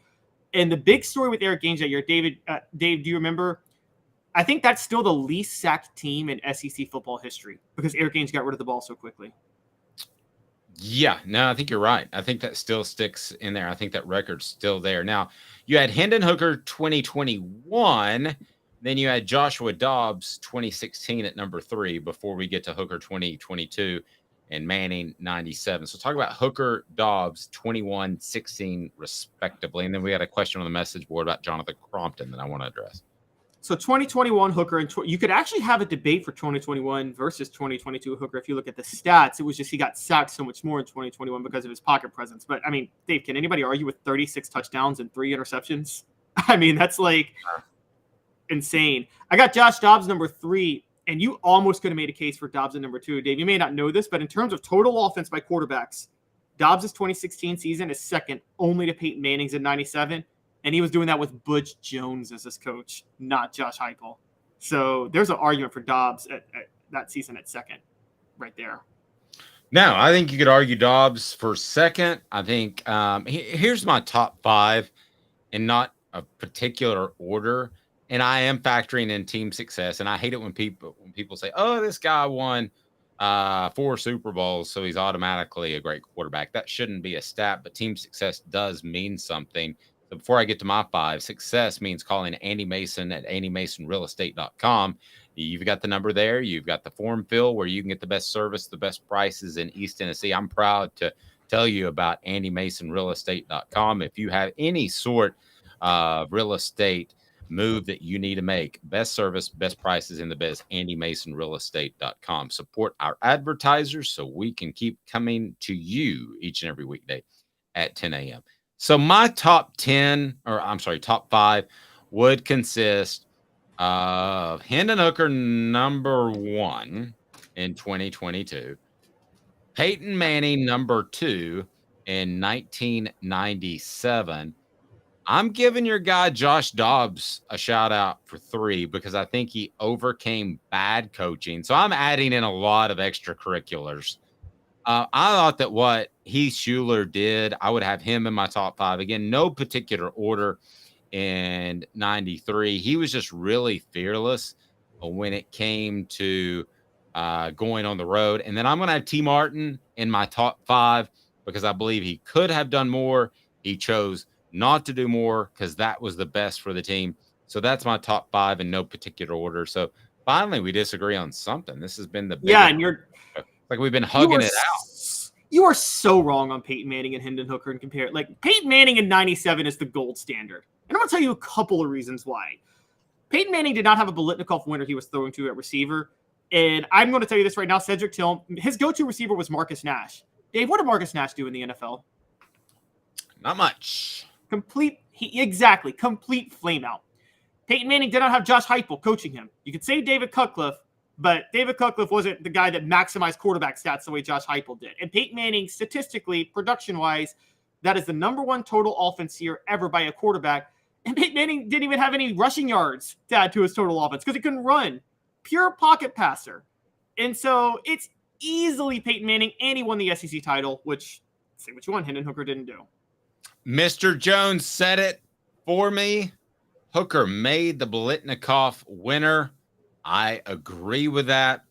And the big story with Eric Ainge that year, Dave, do you remember? I think that's still the least sacked team in SEC football history because Eric Ainge got rid of the ball so quickly. Yeah, no, I think you're right. I think that still sticks in there. I think that record's still there. Now, you had Hendon Hooker 2021. Then you had Joshua Dobbs 2016 at number 3 before we get to Hooker 2022 and Manning 97. So talk about Hooker, Dobbs 21, 16 respectively. And then we got a question on the message board about Jonathan Crompton that I want to address. So 2021 Hooker, and you could actually have a debate for 2021 versus 2022 Hooker if you look at the stats. It was just he got sacked so much more in 2021 because of his pocket presence. But, I mean, Dave, can anybody argue with 36 touchdowns and 3 interceptions? I mean, that's like insane. I got Josh Dobbs number 3, and you almost could have made a case for Dobbs at number 2. Dave, you may not know this, but in terms of total offense by quarterbacks, Dobbs' 2016 season is second only to Peyton Manning's in 97. And he was doing that with Butch Jones as his coach, not Josh Heupel. So there's an argument for Dobbs at that season at second right there. No, I think you could argue Dobbs for second. I think here's my top 5 in not a particular order. And I am factoring in team success. And I hate it when people say, oh, this guy won 4 Super Bowls, so he's automatically a great quarterback. That shouldn't be a stat, but team success does mean something. So before I get to my 5, success means calling Andy Mason at andymasonrealestate.com. You've got the number there. You've got the form fill where you can get the best service, the best prices in East Tennessee. I'm proud to tell you about andymasonrealestate.com. If you have any sort of real estate move that you need to make, best service, best prices in the biz, andymasonrealestate.com. Support our advertisers so we can keep coming to you each and every weekday at 10 a.m. So my top 5 would consist of Hendon Hooker number 1 in 2022, Peyton Manning number 2 in 1997. I'm giving your guy Josh Dobbs a shout out for 3 because I think he overcame bad coaching. So I'm adding in a lot of extracurriculars. I thought that what Heath Schuler did, I would have him in my top 5. Again, no particular order in 93. He was just really fearless when it came to going on the road. And then I'm going to have T. Martin in my top 5 because I believe he could have done more. He chose not to do more because that was the best for the team. So that's my top 5 in no particular order. So finally, we disagree on something. This has been the biggest. Yeah, and like we've been hugging it out. You are so wrong on Peyton Manning and Hendon Hooker and compare it. Like Peyton Manning in 97 is the gold standard. And I'm going to tell you a couple of reasons why. Peyton Manning did not have a Biletnikoff winner he was throwing to at receiver. And I'm going to tell you this right now, Cedric Till, his go-to receiver was Marcus Nash. Dave, what did Marcus Nash do in the NFL? Not much. Complete flame out. Peyton Manning did not have Josh Heupel coaching him. You could say David Cutcliffe, but David Cutcliffe wasn't the guy that maximized quarterback stats the way Josh Heupel did. And Peyton Manning, statistically, production-wise, that is the number one total offense year ever by a quarterback. And Peyton Manning didn't even have any rushing yards to add to his total offense because he couldn't run. Pure pocket passer. And so it's easily Peyton Manning, and he won the SEC title, which, say what you want, Hendon Hooker didn't do. Mr. Jones said it for me. Hooker made the Biletnikoff winner. I agree with that.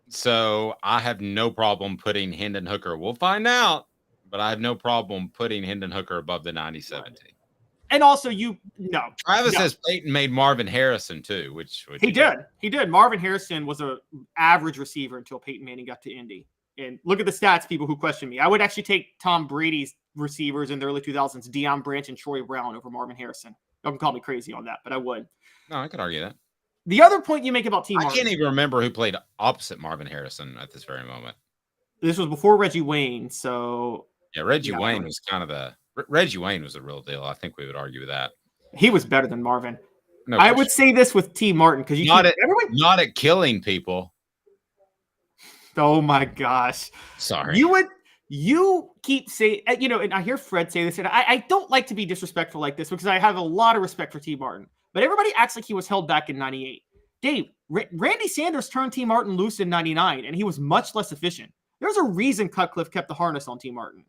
So I have no problem putting Hendon Hooker. We'll find out, but I have no problem putting Hendon Hooker above the 97 team. And also, Travis says Peyton made Marvin Harrison too, which he did. He did. Marvin Harrison was an average receiver until Peyton Manning got to Indy. And look at the stats, people who question me. I would actually take Tom Brady's receivers in the early 2000s, Deion Branch and Troy Brown, over Marvin Harrison. Don't call me crazy on that, but I would. No, I could argue that. The other point you make about T. Martin. I can't even remember who played opposite Marvin Harrison at this very moment. This was before Reggie Wayne, so yeah, Reggie Wayne was Reggie Wayne was a real deal. I think we would argue with that. He was better than Marvin. No, I would say this with T. Martin because not at killing people. Oh my gosh! Sorry, you keep saying, and I hear Fred say this, and I don't like to be disrespectful like this because I have a lot of respect for T. Martin. But everybody acts like he was held back in 98. Dave, Randy Sanders turned T. Martin loose in 99, and he was much less efficient. There's a reason Cutcliffe kept the harness on T. Martin.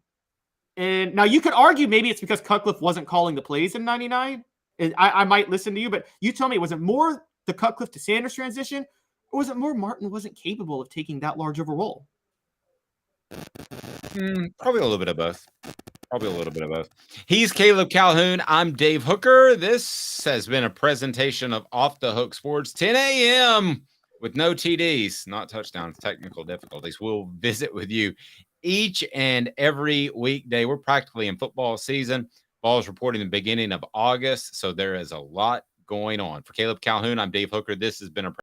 And now you could argue maybe it's because Cutcliffe wasn't calling the plays in 99. And I might listen to you, but you tell me, was it more the Cutcliffe to Sanders transition, or was it more Martin wasn't capable of taking that large of a role? Probably a little bit of both. He's Caleb Calhoun. I'm Dave Hooker. This has been a presentation of Off the Hook Sports, 10 a.m. with no TDs, not touchdowns, technical difficulties. We'll visit with you each and every weekday. We're practically in football season. Vols reporting the beginning of August, so there is a lot going on. For Caleb Calhoun, I'm Dave Hooker. This has been a